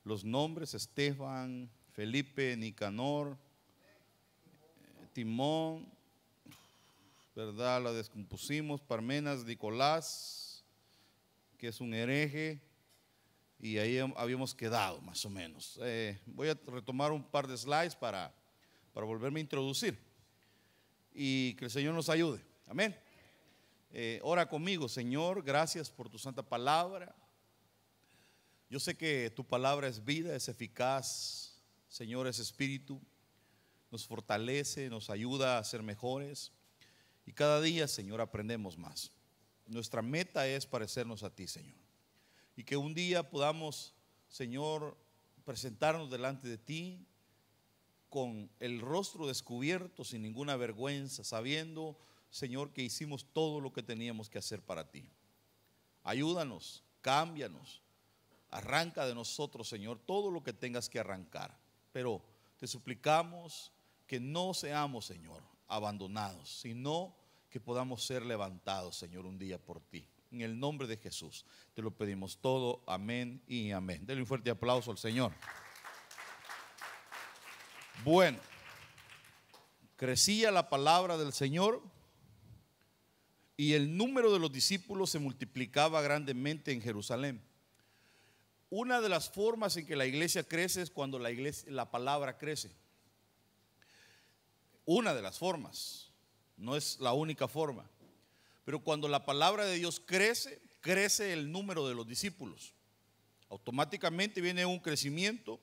los nombres: Esteban, Felipe, Nicanor, Timón, ¿verdad? La descompusimos. Parmenas, Nicolás, que es un hereje, y ahí habíamos quedado más o menos. Voy a retomar un par de slides para volverme a introducir y que el Señor nos ayude. Amén. Ora conmigo. Señor, gracias por tu santa palabra. Yo sé que tu palabra es vida, es eficaz. Señor, es espíritu, nos fortalece, nos ayuda a ser mejores, y cada día, Señor, aprendemos más. Nuestra meta es parecernos a ti, Señor, y que un día podamos, Señor, presentarnos delante de ti con el rostro descubierto, sin ninguna vergüenza, sabiendo, Señor, que hicimos todo lo que teníamos que hacer para ti. Ayúdanos, cámbianos, arranca de nosotros, Señor, todo lo que tengas que arrancar. Pero te suplicamos que no seamos, Señor, abandonados, sino que podamos ser levantados, Señor, un día por ti. En el nombre de Jesús te lo pedimos todo. Amén y amén. Denle un fuerte aplauso al Señor. Bueno, crecía la palabra del Señor y el número de los discípulos se multiplicaba grandemente en Jerusalén. Una de las formas en que la iglesia crece es cuando la palabra crece. Una de las formas, no es la única forma, pero cuando la palabra de Dios crece, crece el número de los discípulos. Automáticamente viene un crecimiento,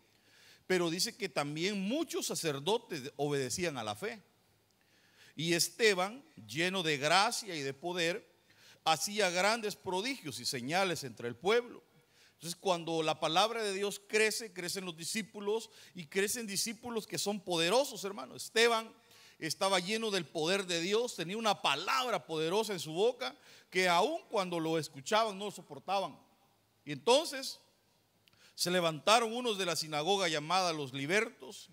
pero dice que también muchos sacerdotes obedecían a la fe. Y Esteban, lleno de gracia y de poder, hacía grandes prodigios y señales entre el pueblo. Entonces, cuando la palabra de Dios crece, crecen los discípulos, y crecen discípulos que son poderosos, hermano. Esteban estaba lleno del poder de Dios, tenía una palabra poderosa en su boca que aun cuando lo escuchaban no lo soportaban. Y entonces se levantaron unos de la sinagoga llamada los libertos,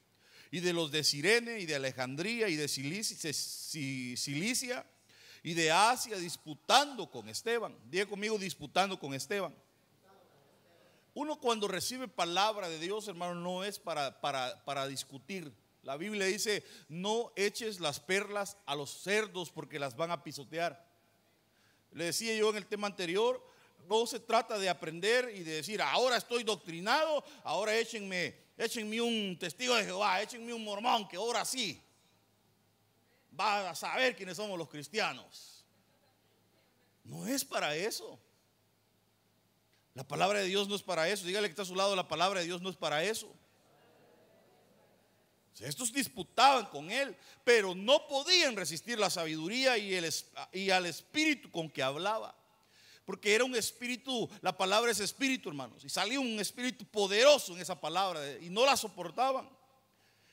y de los de Cirene y de Alejandría y de Cilicia y de Asia, disputando con Esteban. Diga conmigo: disputando con Esteban. Uno cuando recibe palabra de Dios, hermano, no es para discutir. La Biblia dice: no eches las perlas a los cerdos porque las van a pisotear. Le decía yo en el tema anterior, no se trata de aprender y de decir: ahora estoy doctrinado, ahora échenme un testigo de Jehová, échenme un mormón, que ahora sí va a saber quiénes somos los cristianos. No es para eso. La palabra de Dios no es para eso. Dígale que está a su lado: la palabra de Dios no es para eso. Estos disputaban con él, pero no podían resistir la sabiduría y al espíritu con que hablaba. Porque era un espíritu, la palabra es espíritu, hermanos, y salía un espíritu poderoso en esa palabra y no la soportaban.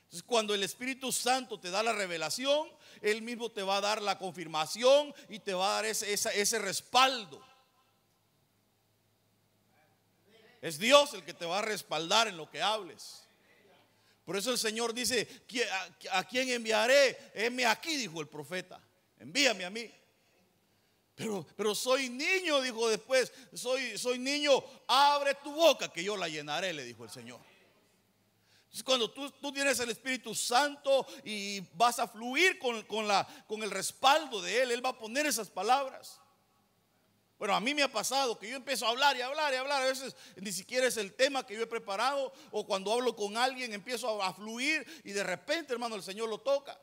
Entonces, cuando el Espíritu Santo te da la revelación, Él mismo te va a dar la confirmación y te va a dar ese respaldo. Es Dios el que te va a respaldar en lo que hables. Por eso el Señor dice: ¿a quién enviaré? Heme aquí, dijo el profeta, envíame a mí. Pero soy niño, dijo después, soy niño, abre tu boca que yo la llenaré, le dijo el Señor. Entonces, cuando tú tienes el Espíritu Santo y vas a fluir con el respaldo de Él, Él va a poner esas palabras. Bueno, a mí me ha pasado que yo empiezo a hablar y hablar y hablar. A veces ni siquiera es el tema que yo he preparado, o cuando hablo con alguien empiezo a fluir y de repente, hermano, el Señor lo toca.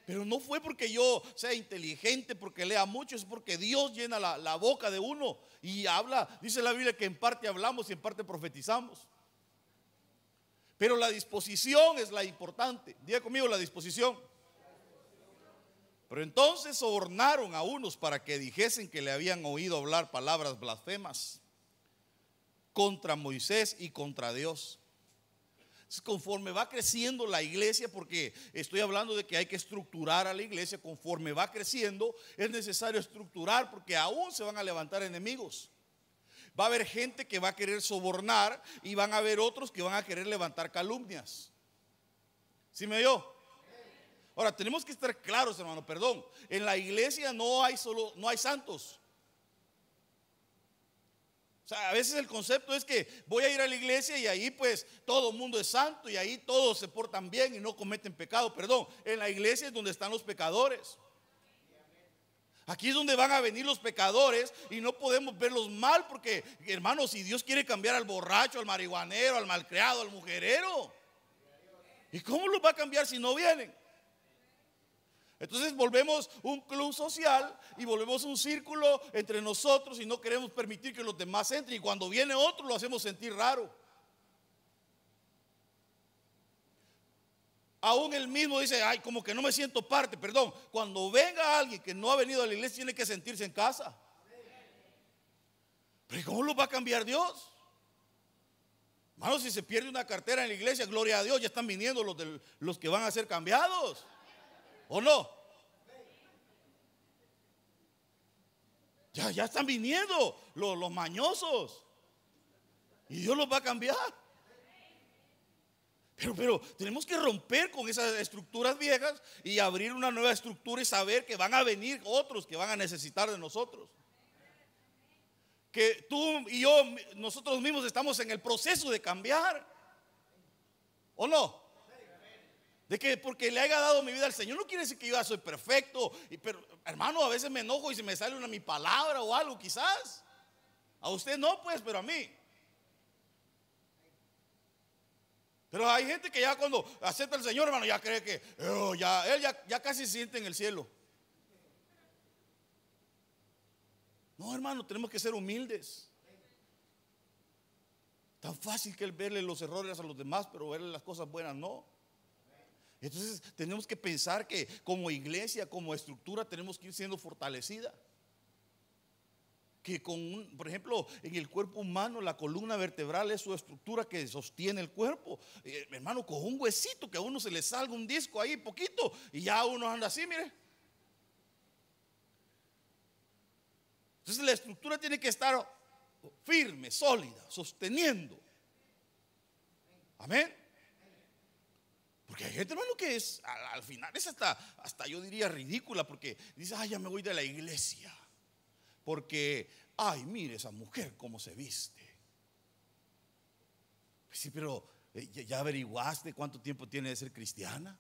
Pero no fue porque yo sea inteligente, porque lea mucho, es porque Dios llena la boca de uno y habla. Dice la Biblia que en parte hablamos y en parte profetizamos. Pero la disposición es la importante. Diga conmigo: la disposición. Pero entonces sobornaron a unos para que dijesen que le habían oído hablar palabras blasfemas contra Moisés y contra Dios. Conforme va creciendo la iglesia, porque estoy hablando de que hay que estructurar a la iglesia, conforme va creciendo es necesario estructurar, porque aún se van a levantar enemigos. Va a haber gente que va a querer sobornar y van a haber otros que van a querer levantar calumnias. ¿Sí me oyó? Ahora, tenemos que estar claros, hermano, perdón. En la iglesia no hay santos. O sea, a veces el concepto es que voy a ir a la iglesia y ahí pues todo el mundo es santo y ahí todos se portan bien y no cometen pecado. Perdón, en la iglesia es donde están los pecadores. Aquí es donde van a venir los pecadores y no podemos verlos mal porque, hermanos, si Dios quiere cambiar al borracho, al marihuanero, al malcriado, al mujerero, ¿y cómo los va a cambiar si no vienen? Entonces volvemos un club social y volvemos un círculo entre nosotros y no queremos permitir que los demás entren, y cuando viene otro lo hacemos sentir raro. Aún él mismo dice, ay, como que no me siento parte. Perdón, cuando venga alguien que no ha venido a la iglesia tiene que sentirse en casa. Pero ¿cómo lo va a cambiar Dios? Hermano, si se pierde una cartera en la iglesia, gloria a Dios, ya están viniendo los que van a ser cambiados. ¿O no? Ya están viniendo los mañosos. Y Dios los va a cambiar. Pero tenemos que romper con esas estructuras viejas y abrir una nueva estructura y saber que van a venir otros que van a necesitar de nosotros. Que tú y yo, nosotros mismos estamos en el proceso de cambiar. ¿O no? De que porque le haya dado mi vida al Señor no quiere decir que yo ya soy perfecto. Pero hermano, a veces me enojo y se me sale mi palabra o algo quizás. A usted no pues, pero a mí. Pero hay gente que ya cuando acepta al Señor, hermano, ya cree que él ya casi se siente en el cielo. No, hermano, tenemos que ser humildes. Tan fácil que el verle los errores a los demás, pero verle las cosas buenas no. Entonces tenemos que pensar que como iglesia, como estructura, tenemos que ir siendo fortalecida. Que por ejemplo, en el cuerpo humano, la columna vertebral es su estructura que sostiene el cuerpo. Hermano, con un huesito que a uno se le salga un disco ahí poquito y ya uno anda así, mire. Entonces la estructura tiene que estar firme, sólida, sosteniendo. Amén. Porque hay gente, hermano, que es al final es hasta yo diría ridícula, porque dice, ay, ya me voy de la iglesia porque, ay, mire esa mujer cómo se viste. Pues sí, pero ¿ya averiguaste cuánto tiempo tiene de ser cristiana?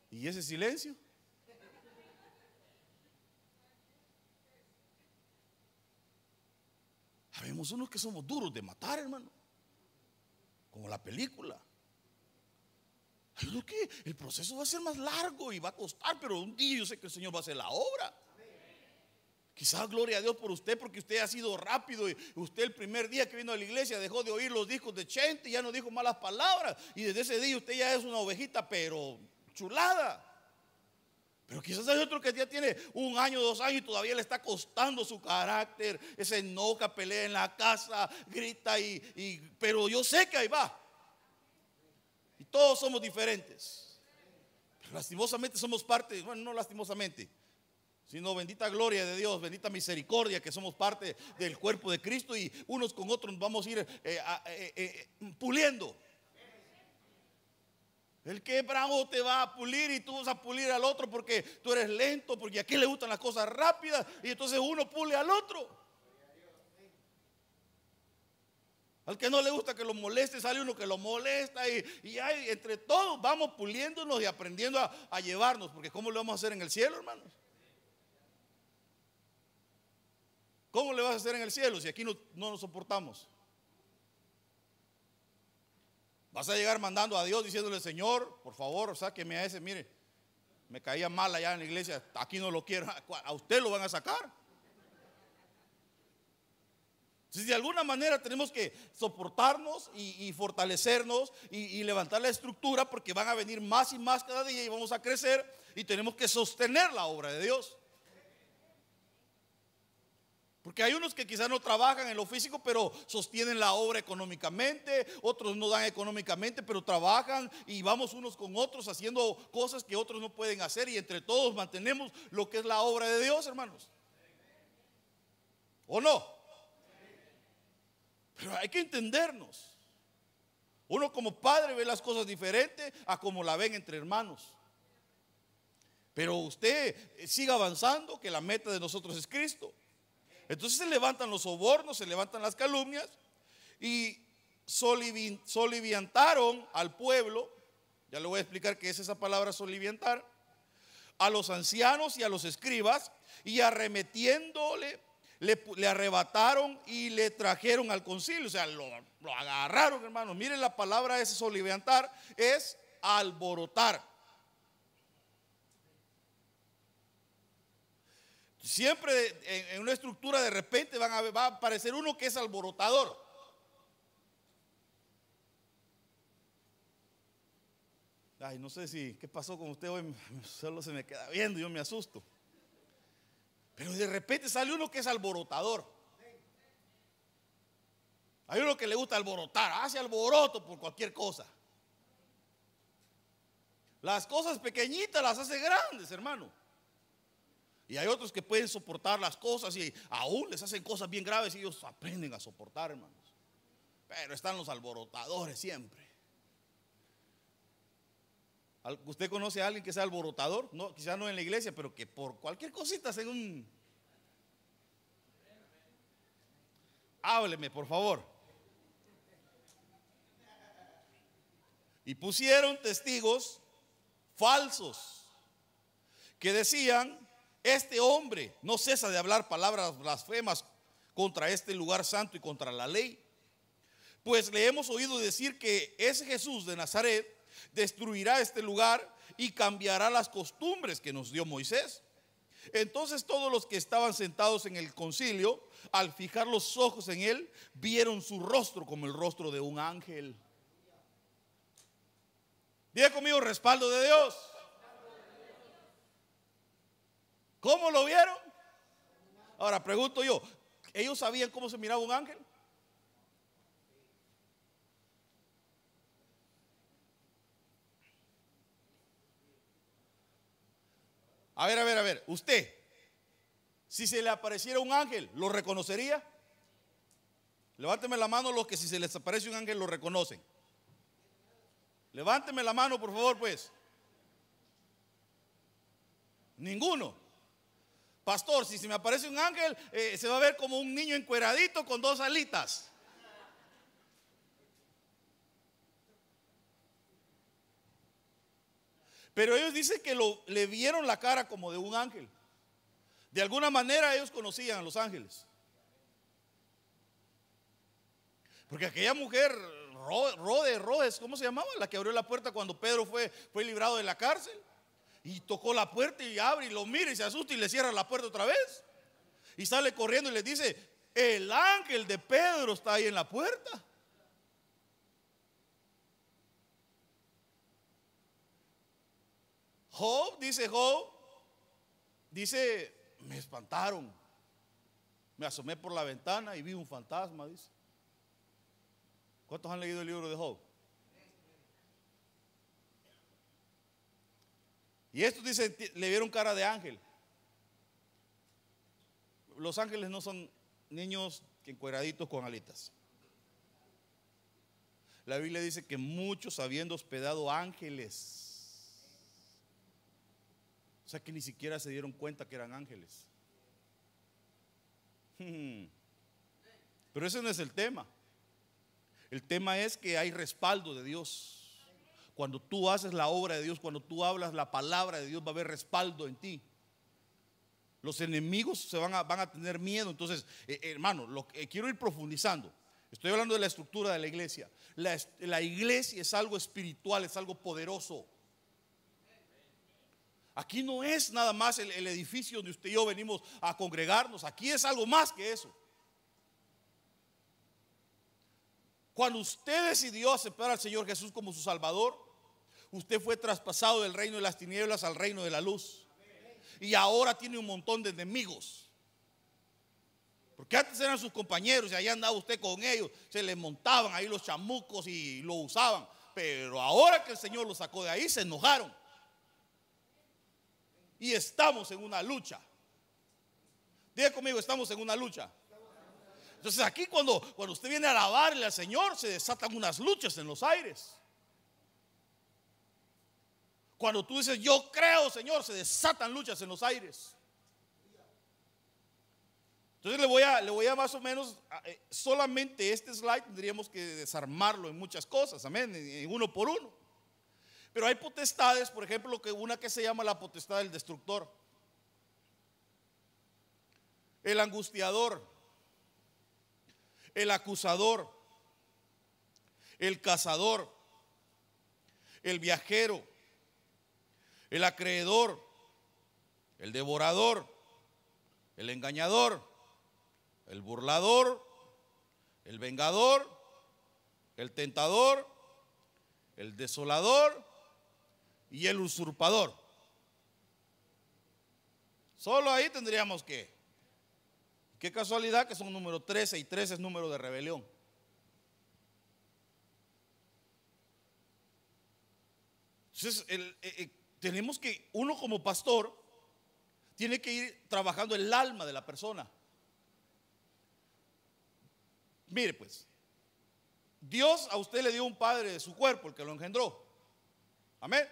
¿Y ese silencio? Habemos unos que somos duros de matar, hermano, como la película. Hay uno que el proceso va a ser más largo y va a costar, pero un día yo sé que el Señor va a hacer la obra. Quizás gloria a Dios por usted, porque usted ha sido rápido y usted el primer día que vino a la iglesia dejó de oír los discos de Chente y ya no dijo malas palabras, y desde ese día usted ya es una ovejita pero chulada. Pero quizás hay otro que ya tiene 1 año, 2 años y todavía le está costando su carácter, se enoja, pelea en la casa, grita pero yo sé que ahí va. Y todos somos diferentes. Pero lastimosamente somos parte, bueno, no lastimosamente, sino bendita gloria de Dios, bendita misericordia que somos parte del cuerpo de Cristo y unos con otros nos vamos a ir puliendo. El que bravo te va a pulir y tú vas a pulir al otro porque tú eres lento, porque a quien le gustan las cosas rápidas y entonces uno pule al otro. Al que no le gusta que lo moleste, sale uno que lo molesta y entre todos vamos puliéndonos y aprendiendo a llevarnos, porque ¿cómo lo vamos a hacer en el cielo, hermanos? ¿Cómo le vas a hacer en el cielo si aquí no nos soportamos? Vas a llegar mandando a Dios diciéndole, Señor, por favor, sáqueme a ese, mire, me caía mal allá en la iglesia, aquí no lo quiero, a usted lo van a sacar. Si de alguna manera tenemos que soportarnos y fortalecernos y levantar la estructura, porque van a venir más y más cada día y vamos a crecer y tenemos que sostener la obra de Dios. Porque hay unos que quizás no trabajan en lo físico, pero sostienen la obra económicamente. Otros no dan económicamente, pero trabajan y vamos unos con otros haciendo cosas que otros no pueden hacer. Y entre todos mantenemos lo que es la obra de Dios, hermanos. ¿O no? Pero hay que entendernos. Uno como padre ve las cosas diferentes a como la ven entre hermanos. Pero usted siga avanzando, que la meta de nosotros es Cristo. Entonces se levantan los sobornos, se levantan las calumnias y soliviantaron al pueblo. Ya le voy a explicar qué es esa palabra soliviantar. A los ancianos y a los escribas, y arremetiéndole le arrebataron y le trajeron al concilio. O sea, lo agarraron, hermanos. Miren, la palabra ese soliviantar es alborotar. Siempre en una estructura de repente va a aparecer uno que es alborotador. Ay, no sé si, ¿qué pasó con usted hoy? Solo se me queda viendo y yo me asusto. Pero de repente sale uno que es alborotador. Hay uno que le gusta alborotar, hace alboroto por cualquier cosa. Las cosas pequeñitas las hace grandes, hermano. Y hay otros que pueden soportar las cosas y aún les hacen cosas bien graves y ellos aprenden a soportar, hermanos. Pero están los alborotadores siempre. ¿Usted conoce a alguien que sea alborotador? No, quizás no en la iglesia, pero que por cualquier cosita hacen un... Hábleme, por favor. Y pusieron testigos falsos que decían: este hombre no cesa de hablar palabras blasfemas contra este lugar santo y contra la ley. Pues le hemos oído decir que ese Jesús de Nazaret destruirá este lugar y cambiará las costumbres que nos dio Moisés. Entonces todos los que estaban sentados en el concilio, al fijar los ojos en él, vieron su rostro como el rostro de un ángel. Diga conmigo: respaldo de Dios. ¿Cómo lo vieron? Ahora pregunto yo, ¿ellos sabían cómo se miraba un ángel? A ver, usted, si se le apareciera un ángel, ¿lo reconocería? Levánteme la mano los que si se les aparece un ángel lo reconocen. Levánteme la mano, por favor, pues. Ninguno. Pastor, si se me aparece un ángel, se va a ver como un niño encueradito con dos alitas. Pero ellos dicen que le vieron la cara como de un ángel. De alguna manera ellos conocían a los ángeles. Porque aquella mujer, Rodes, ¿cómo se llamaba? La que abrió la puerta cuando Pedro fue librado de la cárcel. Y tocó la puerta y abre y lo mira y se asusta y le cierra la puerta otra vez. Y sale corriendo y le dice: el ángel de Pedro está ahí en la puerta. Job, dice, me espantaron. Me asomé por la ventana y vi un fantasma, dice. ¿Cuántos han leído el libro de Job? Y estos dicen, le vieron cara de ángel. Los ángeles no son niños encueraditos con alitas. La Biblia dice que muchos habiendo hospedado ángeles, o sea que ni siquiera se dieron cuenta que eran ángeles. Pero ese no es el tema. El tema es que hay respaldo de Dios. Cuando tú haces la obra de Dios, cuando tú hablas la palabra de Dios, va a haber respaldo en ti. Los enemigos van a tener miedo. Entonces, hermano, quiero ir profundizando. Estoy hablando de la estructura de la iglesia. La iglesia es algo espiritual, es algo poderoso. Aquí no es nada más el edificio donde usted y yo venimos a congregarnos. Aquí es algo más que eso. Cuando usted decidió aceptar al Señor Jesús como su Salvador, usted fue traspasado del reino de las tinieblas al reino de la luz. Y ahora tiene un montón de enemigos. Porque antes eran sus compañeros y allá andaba usted con ellos. Se les montaban ahí los chamucos y lo usaban. Pero ahora que el Señor lo sacó de ahí, se enojaron. Y estamos en una lucha. Diga conmigo, estamos en una lucha. Entonces aquí cuando usted viene a alabarle al Señor, se desatan unas luchas en los aires. Cuando tú dices yo creo, Señor, se desatan luchas en los aires. Entonces le voy a más o menos, solamente este slide tendríamos que desarmarlo en muchas cosas, amén, en uno por uno. Pero hay potestades, por ejemplo, una que se llama la potestad del destructor, el angustiador, el acusador, el cazador, el viajero, el acreedor, el devorador, el engañador, el burlador, el vengador, el tentador, el desolador y el usurpador. Solo ahí tendríamos que. Qué casualidad que son número 13 y 13 es número de rebelión. Entonces, tenemos que, uno como pastor, tiene que ir trabajando el alma de la persona. Mire pues, Dios a usted le dio un padre de su cuerpo, el que lo engendró. Amén.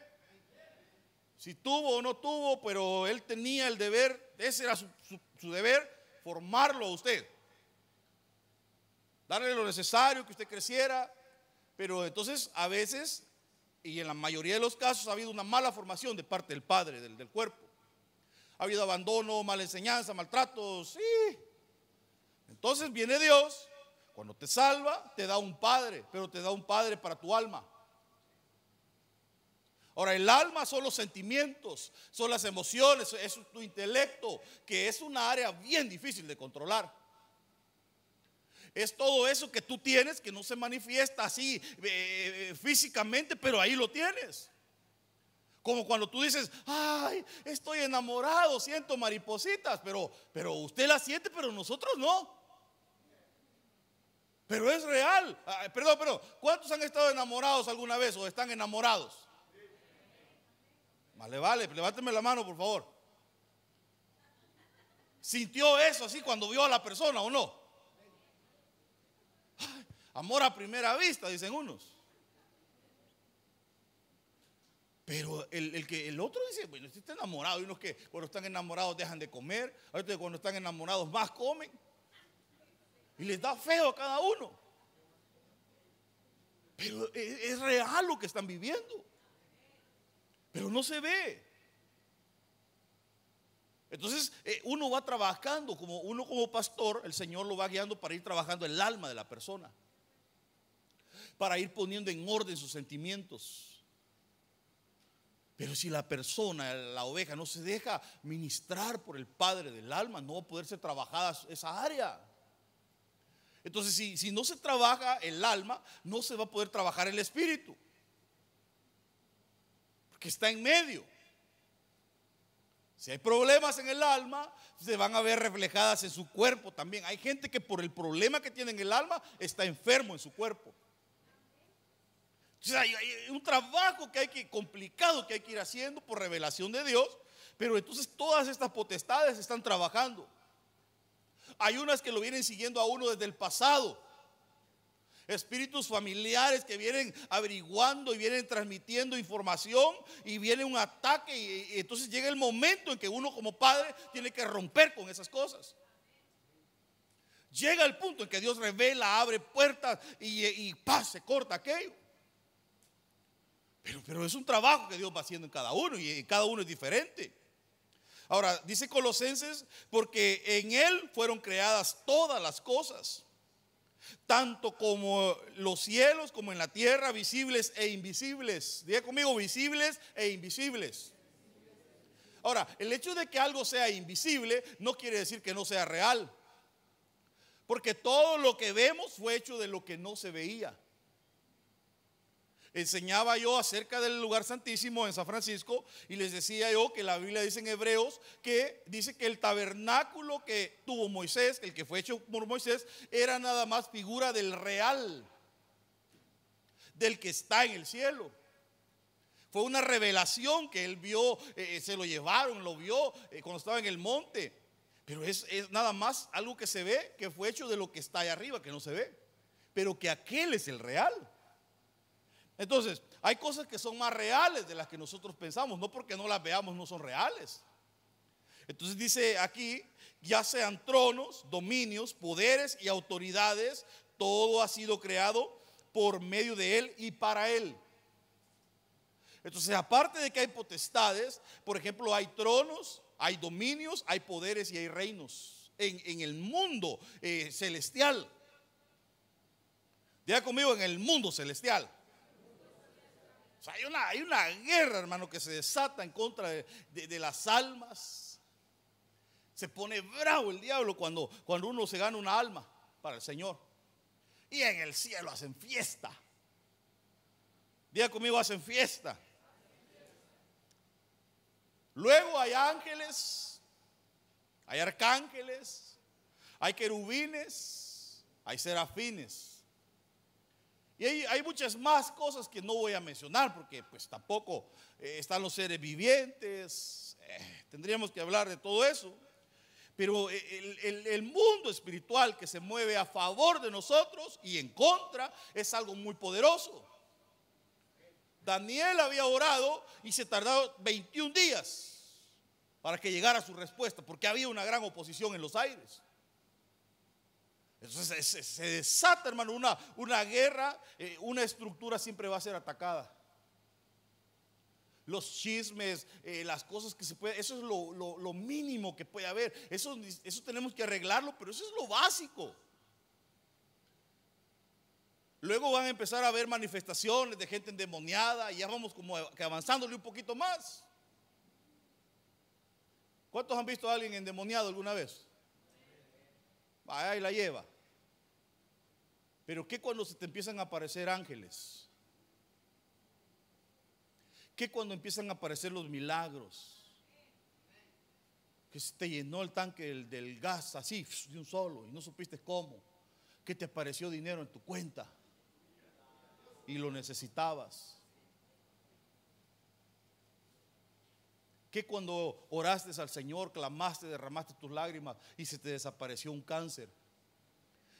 Si tuvo o no tuvo, pero él tenía el deber, ese era su deber, formarlo a usted. Darle lo necesario, que usted creciera. Pero entonces a veces, y en la mayoría de los casos, ha habido una mala formación de parte del padre, del cuerpo. Ha habido abandono, mala enseñanza, maltratos, sí. Entonces viene Dios. Cuando te salva, te da un padre, pero te da un padre para tu alma. Ahora, el alma son los sentimientos, son las emociones, es tu intelecto, que es una área bien difícil de controlar. Es todo eso que tú tienes, que no se manifiesta así físicamente, pero ahí lo tienes. Como cuando tú dices, ay, estoy enamorado, siento maripositas, pero usted las siente, pero nosotros no. Pero es real. Perdón, ¿cuántos han estado enamorados alguna vez o están enamorados? Vale, levánteme la mano por favor. ¿Sintió eso así cuando vio a la persona o no? Ay, amor a primera vista, dicen unos. Pero el otro dice, bueno, usted está enamorado. Y unos que cuando están enamorados dejan de comer, otros cuando están enamorados más comen. Y les da feo a cada uno. Pero es real lo que están viviendo. Pero no se ve. Entonces uno va trabajando, uno como pastor, el Señor lo va guiando para ir trabajando el alma de la persona, para ir poniendo en orden sus sentimientos. Pero si la persona, la oveja, no se deja ministrar por el Padre del alma, no va a poder ser trabajada esa área. Entonces si no se trabaja el alma, no se va a poder trabajar el espíritu, porque está en medio. Si hay problemas en el alma, se van a ver reflejadas en su cuerpo también. Hay gente que por el problema que tiene en el alma está enfermo en su cuerpo. Entonces hay un trabajo complicado que hay que ir haciendo por revelación de Dios. Pero entonces todas estas potestades están trabajando. Hay unas que lo vienen siguiendo a uno desde el pasado. Espíritus familiares que vienen averiguando y vienen transmitiendo información, y viene un ataque y entonces llega el momento en que uno como padre tiene que romper con esas cosas. Llega el punto en que Dios revela, abre puertas y se corta aquello. Pero es un trabajo que Dios va haciendo en cada uno, y cada uno es diferente. Ahora dice Colosenses, porque en Él fueron creadas todas las cosas, tanto como los cielos como en la tierra, visibles e invisibles. Diga conmigo, visibles e invisibles. Ahora, el hecho de que algo sea invisible no quiere decir que no sea real, porque todo lo que vemos fue hecho de lo que no se veía. Enseñaba yo acerca del lugar santísimo en San Francisco, y les decía yo que la Biblia dice en Hebreos que dice que el tabernáculo que tuvo Moisés, el que fue hecho por Moisés, era nada más figura del real, del que está en el cielo. Fue una revelación que él vio, se lo llevaron, lo vio cuando estaba en el monte. Pero es nada más algo que se ve, que fue hecho de lo que está allá arriba, que no se ve, pero que aquel es el real. Entonces, hay cosas que son más reales de las que nosotros pensamos, no porque no las veamos no son reales. Entonces dice aquí, ya sean tronos, dominios, poderes y autoridades, todo ha sido creado por medio de Él y para Él. Entonces, aparte de que hay potestades, por ejemplo, hay tronos, hay dominios, hay poderes y hay reinos en el mundo celestial. Diga conmigo, en el mundo celestial. O sea, hay una guerra, hermano, que se desata en contra de las almas. Se pone bravo el diablo cuando uno se gana una alma para el Señor. Y en el cielo hacen fiesta. Diga conmigo, hacen fiesta. Luego hay ángeles, hay arcángeles, hay querubines, hay serafines. Y hay muchas más cosas que no voy a mencionar porque pues tampoco están los seres vivientes. Tendríamos que hablar de todo eso. Pero el mundo espiritual que se mueve a favor de nosotros y en contra es algo muy poderoso. Daniel había orado y se tardó 21 días para que llegara su respuesta, porque había una gran oposición en los aires. Entonces se desata, hermano, una guerra, una estructura siempre va a ser atacada. Los chismes, las cosas que se puede, eso es lo mínimo que puede haber. Eso tenemos que arreglarlo, pero eso es lo básico. Luego van a empezar a haber manifestaciones de gente endemoniada y ya vamos como que avanzándole un poquito más. ¿Cuántos han visto a alguien endemoniado alguna vez? Ahí la lleva. Pero ¿qué cuando se te empiezan a aparecer ángeles? ¿Qué cuando empiezan a aparecer los milagros? Que se te llenó el tanque del gas así de un solo y no supiste cómo. Que te apareció dinero en tu cuenta y lo necesitabas. Que cuando oraste al Señor, clamaste, derramaste tus lágrimas y se te desapareció un cáncer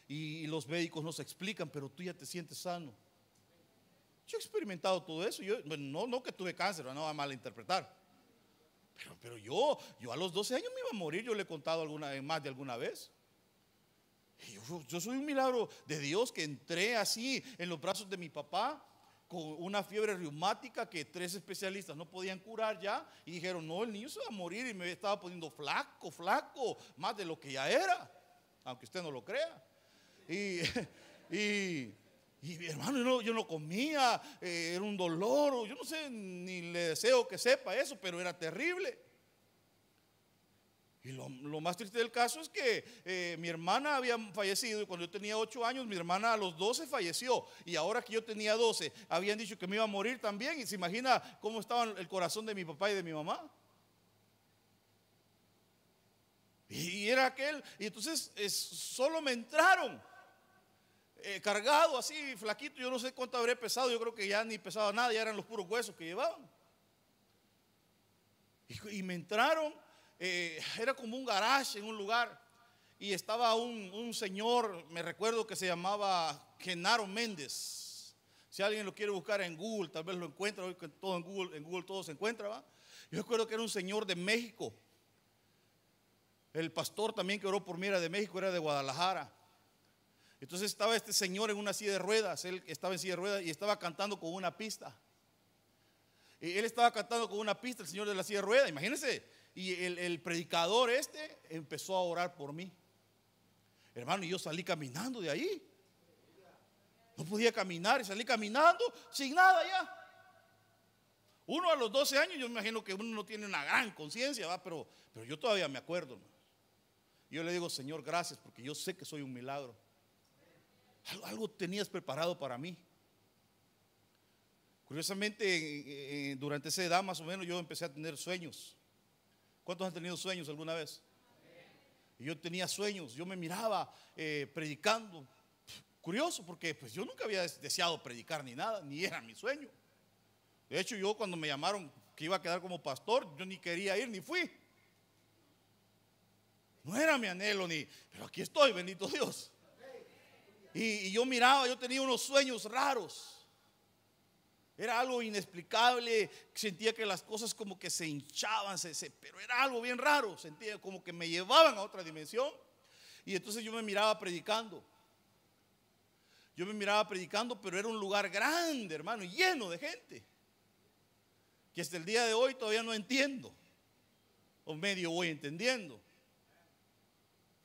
y los médicos no se explican, pero tú ya te sientes sano. Yo he experimentado todo eso. No que tuve cáncer, no va a malinterpretar, pero yo a los 12 años me iba a morir. Yo le he contado más de alguna vez. Yo soy un milagro de Dios, que entré así en los brazos de mi papá con una fiebre reumática que 3 especialistas no podían curar ya, y dijeron, no, el niño se va a morir, y me estaba poniendo flaco, más de lo que ya era, aunque usted no lo crea. Y hermano, yo no comía, era un dolor, yo no sé, ni le deseo que sepa eso, pero era terrible. Y lo más triste del caso es que mi hermana había fallecido, y cuando yo tenía 8 años, mi hermana a los 12 falleció, y ahora que yo tenía 12, habían dicho que me iba a morir también. Y se imagina cómo estaba el corazón de mi papá y de mi mamá. Y era aquel, y entonces solo me entraron cargado así, flaquito. Yo no sé cuánto habré pesado, yo creo que ya ni pesaba nada, ya eran los puros huesos que llevaban. Y me entraron. Era como un garage en un lugar, y estaba un señor, me recuerdo, que se llamaba Genaro Méndez. Si alguien lo quiere buscar en Google, tal vez lo encuentra. Hoy todo en Google todo se encuentra, ¿va? Yo recuerdo que era un señor de México. El pastor también que oró por mí era de México, era de Guadalajara. Entonces estaba este señor en una silla de ruedas. Él estaba en silla de ruedas y estaba cantando con una pista. Y él estaba cantando con una pista, el señor de la silla de ruedas, imagínense. Y el predicador empezó a orar por mí, hermano, y yo salí caminando de ahí. No podía caminar y salí caminando sin nada ya. Uno a los 12 años, yo me imagino que uno no tiene una gran conciencia, ¿va? Pero yo todavía me acuerdo, hermano. Yo le digo, Señor, gracias, porque yo sé que soy un milagro. Algo tenías preparado para mí. Curiosamente, durante esa edad más o menos yo empecé a tener sueños. ¿Cuántos han tenido sueños alguna vez? Y yo tenía sueños, yo me miraba predicando. Curioso, porque pues yo nunca había deseado predicar ni nada, ni era mi sueño. De hecho, yo cuando me llamaron que iba a quedar como pastor, yo ni quería ir, ni fui. No era mi anhelo, pero aquí estoy, bendito Dios. Y yo miraba, yo tenía unos sueños raros. Era algo inexplicable. Sentía que las cosas como que se hinchaban, pero era algo bien raro. Sentía como que me llevaban a otra dimensión. Y entonces yo me miraba predicando. Pero era un lugar grande, hermano, lleno de gente, que hasta el día de hoy todavía no entiendo, o medio voy entendiendo.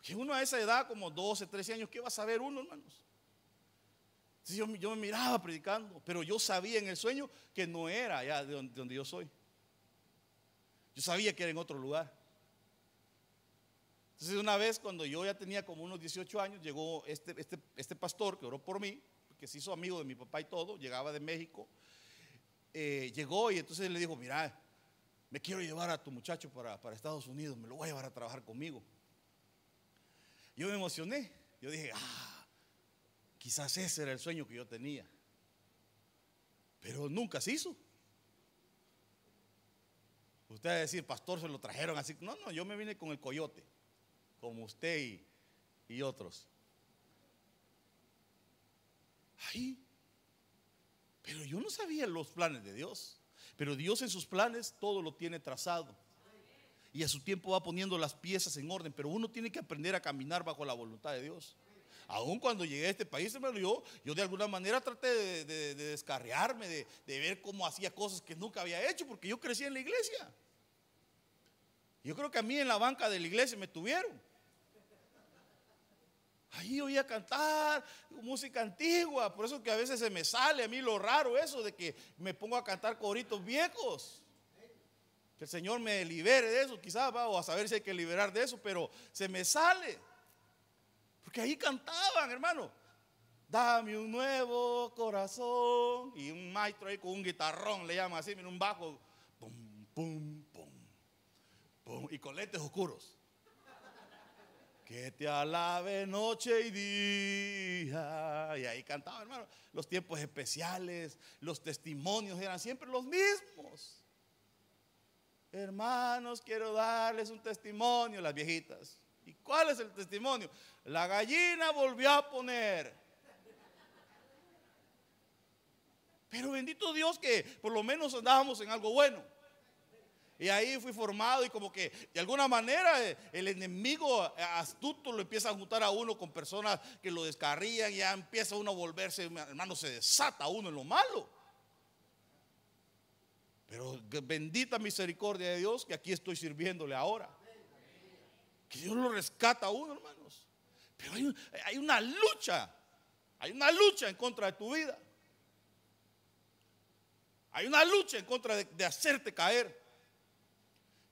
Que uno a esa edad, como 12, 13 años, ¿qué va a saber uno, hermanos? Entonces yo me miraba predicando, pero yo sabía en el sueño que no era allá de donde yo soy. Yo sabía que era en otro lugar. Entonces una vez, cuando yo ya tenía como unos 18 años, llegó este pastor que oró por mí, que se hizo amigo de mi papá y todo, llegaba de México. Llegó y entonces le dijo: mira, me quiero llevar a tu muchacho para Estados Unidos, me lo voy a llevar a trabajar conmigo. Yo me emocioné, yo dije: quizás ese era el sueño que yo tenía, pero nunca se hizo. Usted va a decir: pastor, se lo trajeron así. No, yo me vine con el coyote, como usted y otros. Ay, pero yo no sabía los planes de Dios. Pero Dios en sus planes todo lo tiene trazado, y a su tiempo va poniendo las piezas en orden. Pero uno tiene que aprender a caminar bajo la voluntad de Dios. Aún cuando llegué a este país, hermano, yo de alguna manera traté de descarriarme, de ver cómo hacía cosas que nunca había hecho, porque yo crecí en la iglesia. Yo creo que a mí en la banca de la iglesia me tuvieron. Ahí oía cantar música antigua. Por eso que a veces se me sale a mí lo raro eso de que me pongo a cantar coritos viejos. Que el Señor me libere de eso, quizás, o a saber si hay que liberar de eso, pero se me sale. Porque ahí cantaban, hermano: dame un nuevo corazón. Y un maestro ahí con un guitarrón, le llaman así, mira, un bajo, pum, pum, pum, pum, y con lentes oscuros. Que te alabe noche y día. Y ahí cantaban, hermano. Los tiempos especiales, los testimonios eran siempre los mismos. Hermanos, quiero darles un testimonio, las viejitas. ¿Y cuál es el testimonio? La gallina volvió a poner. Pero bendito Dios que por lo menos andábamos en algo bueno. Y ahí fui formado, y como que de alguna manera el enemigo astuto lo empieza a juntar a uno con personas que lo descarrían, y ya empieza uno a volverse, hermano, se desata uno en lo malo. Pero bendita misericordia de Dios que aquí estoy sirviéndole ahora. Que Dios lo rescata a uno, hermanos. Pero hay una lucha en contra de tu vida. Hay una lucha en contra de hacerte caer,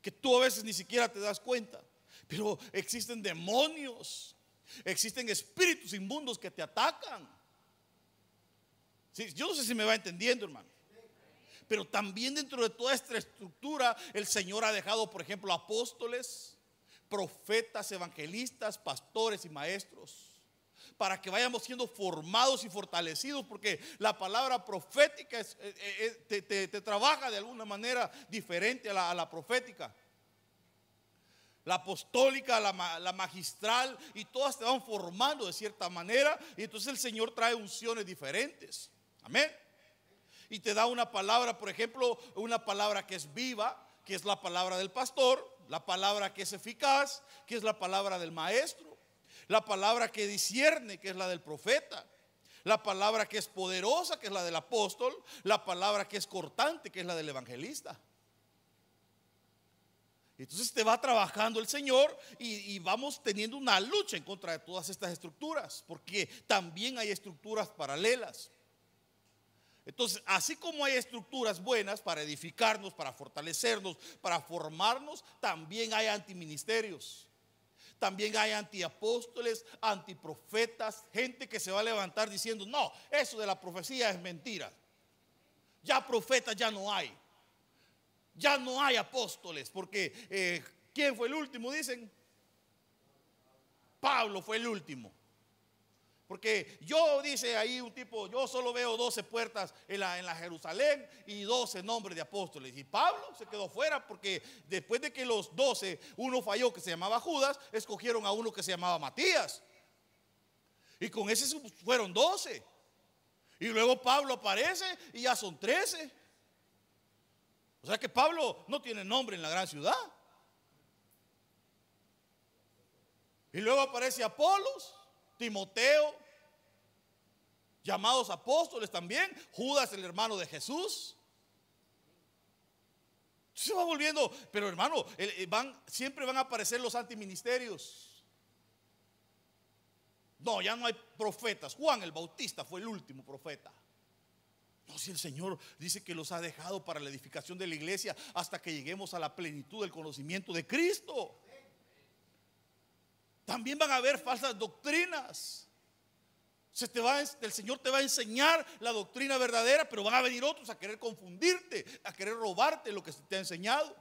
que tú a veces ni siquiera te das cuenta. Pero existen demonios, existen espíritus inmundos que te atacan. Sí, yo no sé si me va entendiendo, hermano. Pero también dentro de toda esta estructura, el Señor ha dejado, por ejemplo, apóstoles, profetas, evangelistas, pastores y maestros, para que vayamos siendo formados y fortalecidos, porque la palabra profética te trabaja de alguna manera diferente a la profética. La apostólica, la magistral, y todas te van formando de cierta manera, y entonces el Señor trae unciones diferentes. Amén. Y te da una palabra, por ejemplo, una palabra que es viva, que es la palabra del pastor; la palabra que es eficaz, que es la palabra del maestro; la palabra que discierne, que es la del profeta; la palabra que es poderosa, que es la del apóstol; la palabra que es cortante, que es la del evangelista. Entonces te va trabajando el Señor, y vamos teniendo una lucha en contra de todas estas estructuras, porque también hay estructuras paralelas. Entonces, así como hay estructuras buenas para edificarnos, para fortalecernos, para formarnos, también hay antiministerios. También hay antiapóstoles, antiprofetas, gente que se va a levantar diciendo: no, eso de la profecía es mentira. Ya profetas ya no hay. Ya no hay apóstoles, porque ¿quién fue el último? Dicen, Pablo fue el último. Porque dice ahí un tipo: yo solo veo 12 puertas en la Jerusalén y 12 nombres de apóstoles. Y Pablo se quedó fuera, porque después de que los 12, uno falló, que se llamaba Judas, escogieron a uno que se llamaba Matías. Y con ese fueron 12. Y luego Pablo aparece y ya son 13. O sea que Pablo no tiene nombre en la gran ciudad. Y luego aparece Apolos, Timoteo, llamados apóstoles también, Judas el hermano de Jesús. Se va volviendo, pero hermano, siempre van a aparecer los antiministerios. No, ya no hay profetas. Juan el Bautista fue el último profeta. No, si el Señor dice que los ha dejado para la edificación de la iglesia hasta que lleguemos a la plenitud del conocimiento de Cristo. También van a haber falsas doctrinas. El Señor te va a enseñar la doctrina verdadera, pero van a venir otros a querer confundirte, a querer robarte lo que se te ha enseñado.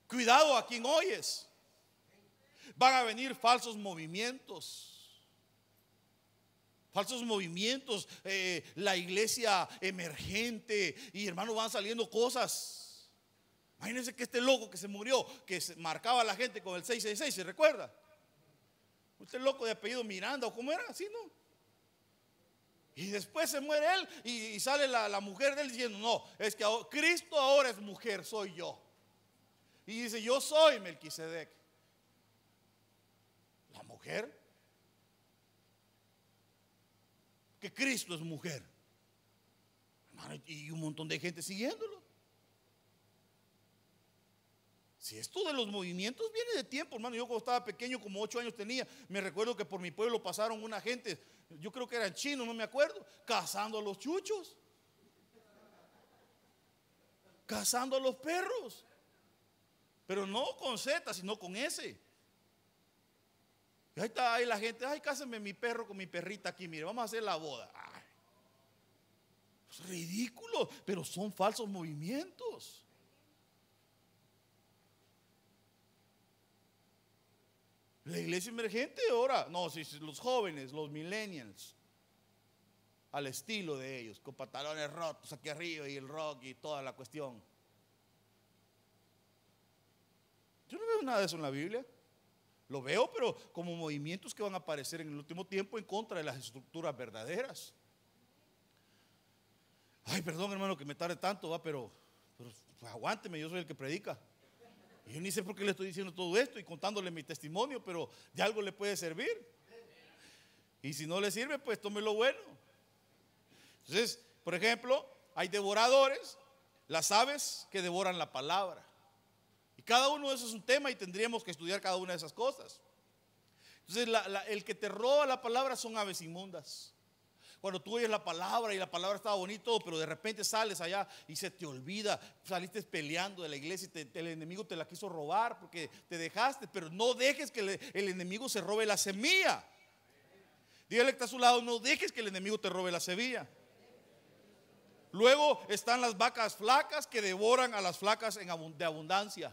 Cuidado a quien oyes. Van a venir falsos movimientos. Falsos movimientos, la iglesia emergente. Y hermano, van saliendo cosas. Imagínense que este loco que se murió, que marcaba a la gente con el 666, ¿se recuerda? Este loco de apellido Miranda, ¿o cómo era? Así, ¿no? Y después se muere él y sale la mujer de él diciendo: no, es que Cristo ahora es mujer, soy yo. Y dice: yo soy Melquisedec. La mujer, que Cristo es mujer, hermano, y un montón de gente siguiéndolo. Si esto de los movimientos viene de tiempo, hermano. Yo cuando estaba pequeño, como 8 años tenía, me recuerdo que por mi pueblo pasaron una gente, yo creo que eran chinos, no me acuerdo, cazando a los chuchos, cazando a los perros, pero no con Z, sino con S. Y ahí está ahí la gente: ay, cásenme mi perro con mi perrita aquí, mire, vamos a hacer la boda. Ay, es ridículo, pero son falsos movimientos. La iglesia emergente ahora, no, si los jóvenes, los millennials, al estilo de ellos, con pantalones rotos aquí arriba y el rock y toda la cuestión. Yo no veo nada de eso en la Biblia. Lo veo, pero como movimientos que van a aparecer en el último tiempo en contra de las estructuras verdaderas. Ay, perdón, hermano, que me tarde tanto, pero pues, aguánteme, yo soy el que predica. Y yo ni sé por qué le estoy diciendo todo esto y contándole mi testimonio, pero de algo le puede servir. Y si no le sirve, pues tome lo bueno. Entonces, por ejemplo, hay devoradores, las aves que devoran la palabra. Y cada uno de esos es un tema y tendríamos que estudiar cada una de esas cosas. Entonces, el que te roba la palabra son aves inmundas. Cuando tú oyes la palabra y la palabra estaba bonito, pero de repente sales allá y se te olvida, saliste peleando de la iglesia y el enemigo te la quiso robar porque te dejaste, pero no dejes que el enemigo se robe la semilla. Dígale que está a su lado: no dejes que el enemigo te robe la semilla. Luego están las vacas flacas que devoran a las flacas de abundancia.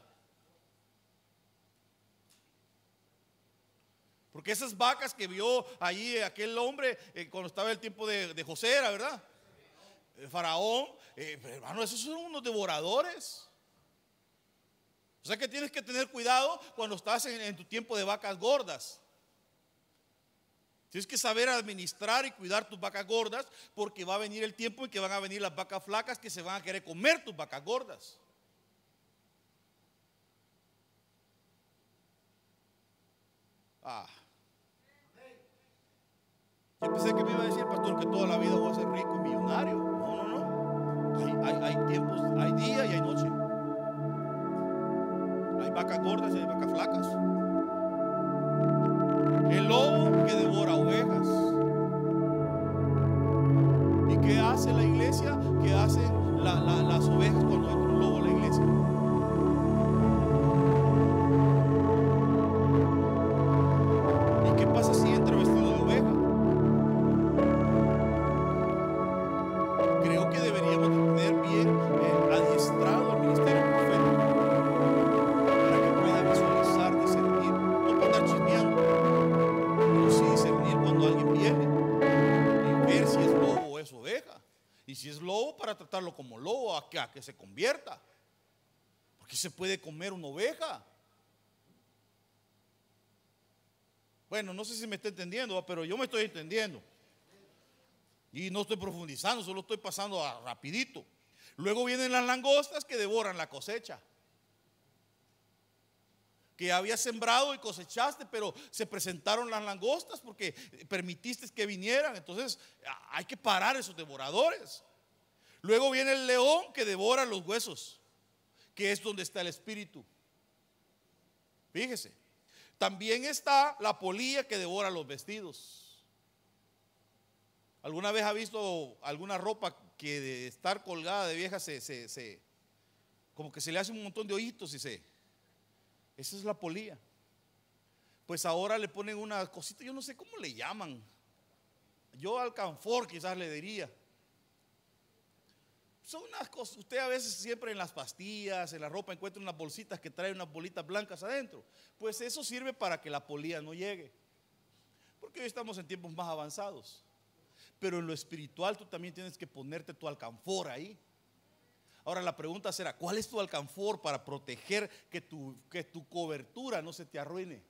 Porque esas vacas que vio allí aquel hombre cuando estaba el tiempo de José, era verdad, el faraón, hermano, esos son unos devoradores. O sea que tienes que tener cuidado cuando estás en tu tiempo de vacas gordas. Tienes que saber administrar y cuidar tus vacas gordas, porque va a venir el tiempo en que van a venir las vacas flacas que se van a querer comer tus vacas gordas. Yo pensé que me iba a decir, pastor, que toda la vida voy a ser rico y millonario. No, no, no. Hay tiempos, hay día y hay noche. Hay vacas gordas y hay vacas flacas. El lobo que devora ovejas. ¿Y qué hace la iglesia? ¿Qué hacen las ovejas cuando entra un lobo a la iglesia? ¿Y qué pasa si entra vestido de oveja? Creo que deberíamos tener bien adiestrado el ministerio profético para que pueda visualizar, discernir, no para andar chismeando, pero sí discernir cuando alguien viene y ver si es lobo o es oveja. Y si es lobo, para tratarlo como lobo, a que se convierta. Porque se puede comer una oveja. Bueno, no sé si me está entendiendo, pero yo me estoy entendiendo. Y no estoy profundizando, solo estoy pasando rapidito. Luego vienen las langostas que devoran la cosecha. Que habías sembrado y cosechaste, pero se presentaron las langostas porque permitiste que vinieran. Entonces hay que parar esos devoradores. Luego viene el león que devora los huesos, que es donde está el espíritu. Fíjese. También está la polilla que devora los vestidos. ¿Alguna vez ha visto alguna ropa que de estar colgada de vieja como que se le hace un montón de hoyitos esa es la polilla? Pues ahora le ponen una cosita, yo no sé cómo le llaman. Yo alcanfor quizás le diría. Son unas cosas, usted a veces siempre en las pastillas, en la ropa encuentra unas bolsitas que traen unas bolitas blancas adentro. Pues eso sirve para que la polilla no llegue. Porque hoy estamos en tiempos más avanzados. Pero en lo espiritual tú también tienes que ponerte tu alcanfor ahí. Ahora la pregunta será, ¿cuál es tu alcanfor para proteger que tu cobertura no se te arruine?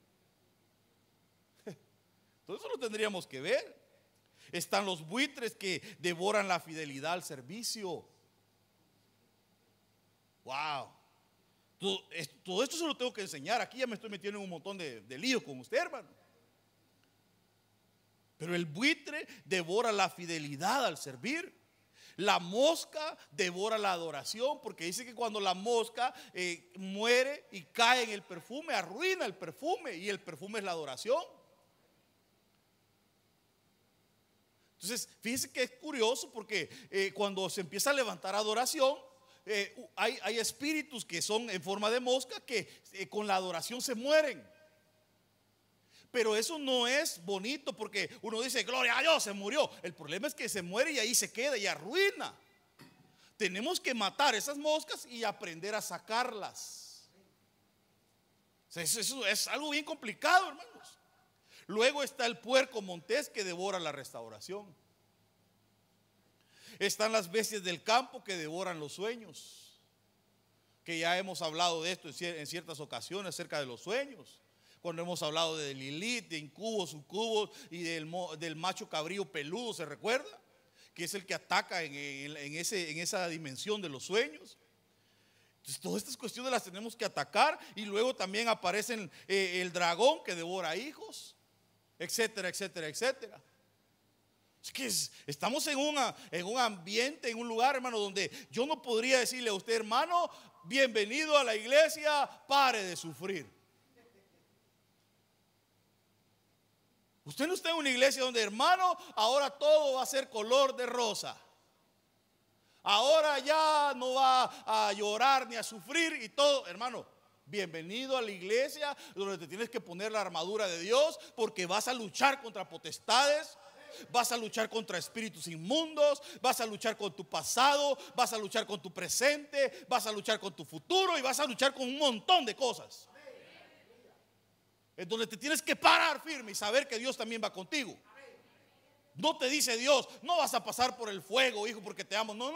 Todo eso lo tendríamos que ver. Están los buitres que devoran la fidelidad al servicio. Wow. Todo esto se lo tengo que enseñar. Aquí ya me estoy metiendo en un montón de lío con usted, hermano. Pero el buitre devora la fidelidad al servir. La mosca devora la adoración, porque dice que cuando la mosca muere y cae en el perfume, arruina el perfume, y el perfume es la adoración. Entonces, fíjense que es curioso porque cuando se empieza a levantar adoración, hay espíritus que son en forma de mosca que con la adoración se mueren. Pero eso no es bonito porque uno dice, gloria a Dios, se murió. El problema es que se muere y ahí se queda y arruina. Tenemos que matar esas moscas y aprender a sacarlas. Eso es algo bien complicado, hermanos. Luego está el puerco montés que devora la restauración. Están las bestias del campo que devoran los sueños. Que ya hemos hablado de esto en ciertas ocasiones acerca de los sueños. Cuando hemos hablado de Lilith, de incubos, sucubos y del macho cabrío peludo, ¿se recuerda? Que es el que ataca en esa dimensión de los sueños. Entonces todas estas cuestiones las tenemos que atacar. Y luego también aparecen el dragón que devora hijos, etcétera, etcétera, etcétera. Es que estamos en un ambiente, en un lugar, hermano, donde yo no podría decirle a usted, hermano, bienvenido a la iglesia, pare de sufrir. Usted no está en una iglesia donde, hermano, ahora todo va a ser color de rosa. Ahora ya no va a llorar ni a sufrir y todo, hermano. Bienvenido a la iglesia donde te tienes que poner la armadura de Dios, porque vas a luchar contra potestades, vas a luchar contra espíritus inmundos, vas a luchar con tu pasado, vas a luchar con tu presente, vas a luchar con tu futuro y vas a luchar con un montón de cosas. Es donde te tienes que parar firme y saber que Dios también va contigo. No te dice Dios, no vas a pasar por el fuego, hijo, porque te amo. No,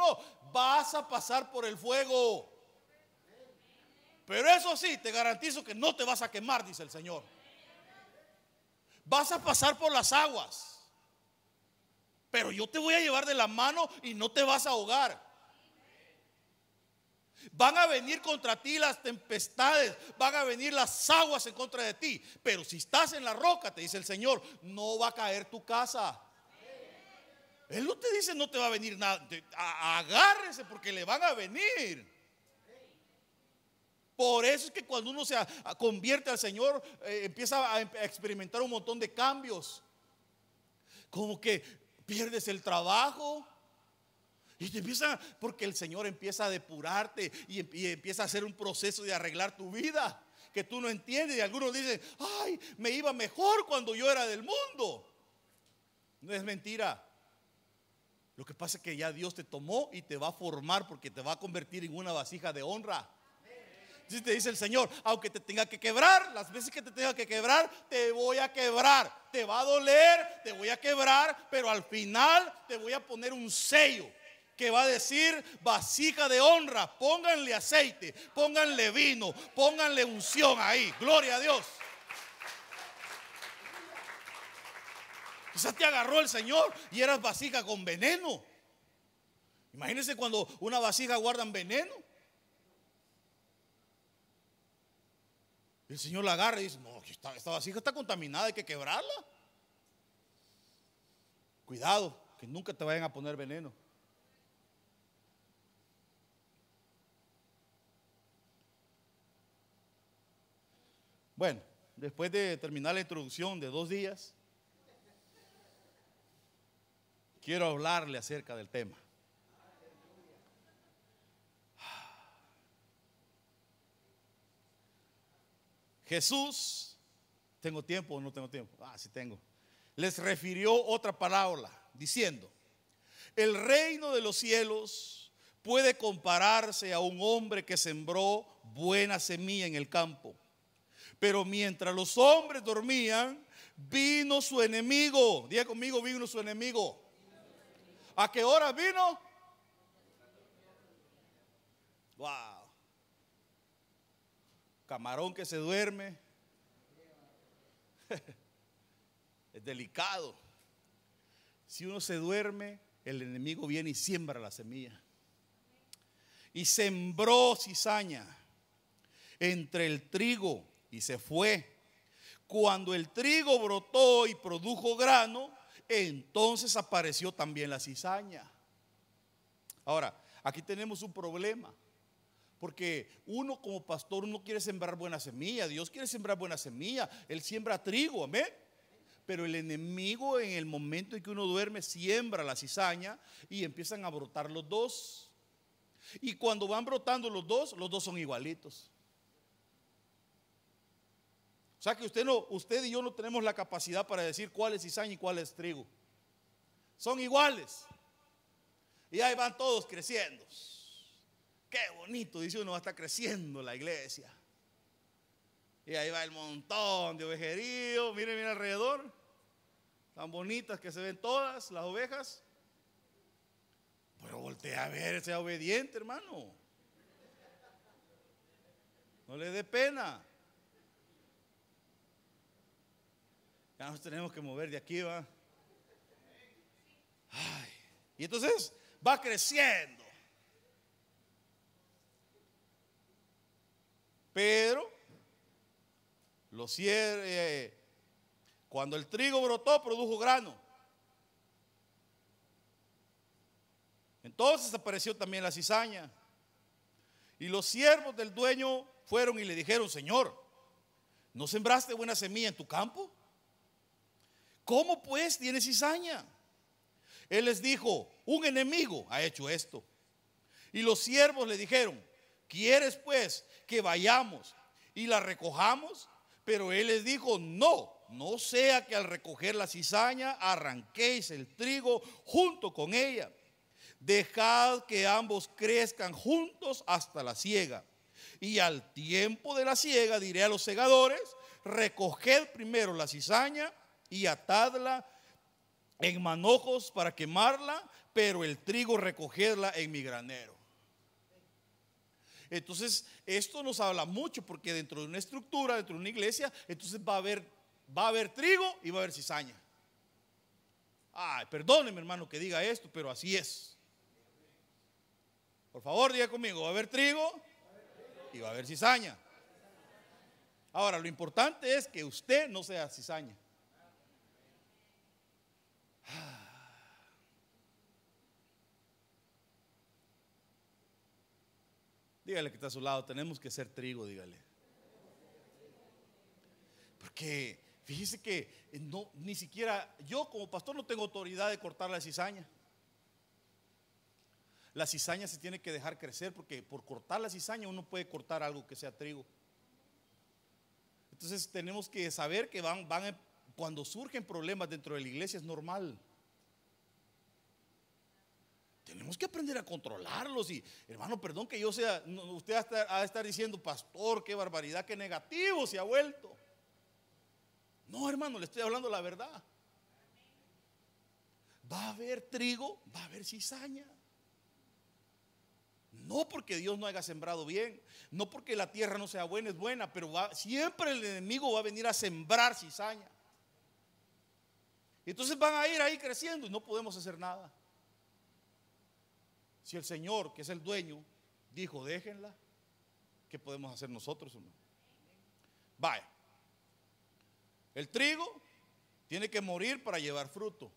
vas a pasar por el fuego. Pero eso sí, te garantizo que no te vas a quemar, dice el Señor. Vas a pasar por las aguas, pero yo te voy a llevar de la mano y no te vas a ahogar. Van a venir contra ti las tempestades, van a venir las aguas en contra de ti, pero si estás en la roca, te dice el Señor, no va a caer tu casa. Él no te dice no te va a venir nada, agárrese porque le van a venir. Por eso es que cuando uno se convierte al Señor, empieza a experimentar un montón de cambios. Como que pierdes el trabajo. Y te empieza, porque el Señor empieza a depurarte y empieza a hacer un proceso de arreglar tu vida que tú no entiendes. Y algunos dicen, ay, me iba mejor cuando yo era del mundo. No es mentira. Lo que pasa es que ya Dios te tomó y te va a formar porque te va a convertir en una vasija de honra. Entonces te dice el Señor, aunque te tenga que quebrar, las veces que te tenga que quebrar, te voy a quebrar. Te va a doler, te voy a quebrar, pero al final te voy a poner un sello que va a decir vasija de honra. Pónganle aceite, pónganle vino, pónganle unción ahí. Gloria a Dios. Quizás te agarró el Señor y eras vasija con veneno. Imagínense cuando una vasija guardan veneno. El Señor la agarra y dice: no, esta vasija está contaminada, hay que quebrarla. Cuidado, que nunca te vayan a poner veneno. Bueno, después de terminar la introducción de 2 días, quiero hablarle acerca del tema. Jesús, ¿tengo tiempo o no tengo tiempo? Sí tengo. Les refirió otra parábola diciendo: el reino de los cielos puede compararse a un hombre que sembró buena semilla en el campo. Pero mientras los hombres dormían, vino su enemigo. Diga conmigo: vino su enemigo. ¿A qué hora vino? Wow. Camarón que se duerme. Es delicado. Si uno se duerme, el enemigo viene y siembra la semilla. Y sembró cizaña entre el trigo y se fue. Cuando el trigo brotó y produjo grano, entonces apareció también la cizaña. Ahora, aquí tenemos un problema. Porque uno como pastor, uno quiere sembrar buena semilla. Dios quiere sembrar buena semilla. Él siembra trigo, amén. Pero el enemigo, en el momento en que uno duerme, siembra la cizaña y empiezan a brotar los dos. Y cuando van brotando los dos son igualitos. O sea que usted y yo no tenemos la capacidad para decir cuál es cizaña y cuál es trigo. Son iguales. Y ahí van todos creciendo. Qué bonito, dice uno, va a estar creciendo la iglesia. Y ahí va el montón de ovejeríos. Miren alrededor. Tan bonitas que se ven todas las ovejas. Pero voltea a ver, sea obediente, hermano. No le dé pena. Ya nos tenemos que mover de aquí, va. Ay, y entonces va creciendo. Pero cuando el trigo brotó, produjo grano. Entonces apareció también la cizaña. Y los siervos del dueño fueron y le dijeron: Señor, ¿no sembraste buena semilla en tu campo? ¿Cómo pues tiene cizaña? Él les dijo: un enemigo ha hecho esto. Y los siervos le dijeron: ¿quieres pues que vayamos y la recojamos? Pero él les dijo: no sea que al recoger la cizaña arranquéis el trigo junto con ella. Dejad que ambos crezcan juntos hasta la siega. Y al tiempo de la siega diré a los segadores: recoged primero la cizaña y atadla en manojos para quemarla, pero el trigo recogedla en mi granero. Entonces esto nos habla mucho, porque dentro de una estructura, dentro de una iglesia, entonces va a haber trigo y va a haber cizaña. Ay, perdóneme, hermano, que diga esto, pero así es. Por favor, diga conmigo: va a haber trigo y va a haber cizaña. Ahora, lo importante es que usted no sea cizaña. Dígale que está a su lado: tenemos que ser trigo, dígale. Porque fíjese que ni siquiera yo como pastor no tengo autoridad de cortar la cizaña. La cizaña se tiene que dejar crecer, porque por cortar la cizaña uno puede cortar algo que sea trigo. Entonces tenemos que saber que cuando surgen problemas dentro de la iglesia es normal. Tenemos que aprender a controlarlos. Y hermano, perdón que yo sea, usted ha de estar diciendo: pastor, qué barbaridad, qué negativo se ha vuelto. No, hermano, le estoy hablando la verdad. Va a haber trigo, va a haber cizaña. No porque Dios no haya sembrado bien, no porque la tierra no sea buena, es buena, pero siempre el enemigo va a venir a sembrar cizaña. Y entonces van a ir ahí creciendo y no podemos hacer nada. Si el Señor, que es el dueño, dijo déjenla, ¿qué podemos hacer nosotros, hermano? Vaya, el trigo tiene que morir para llevar fruto.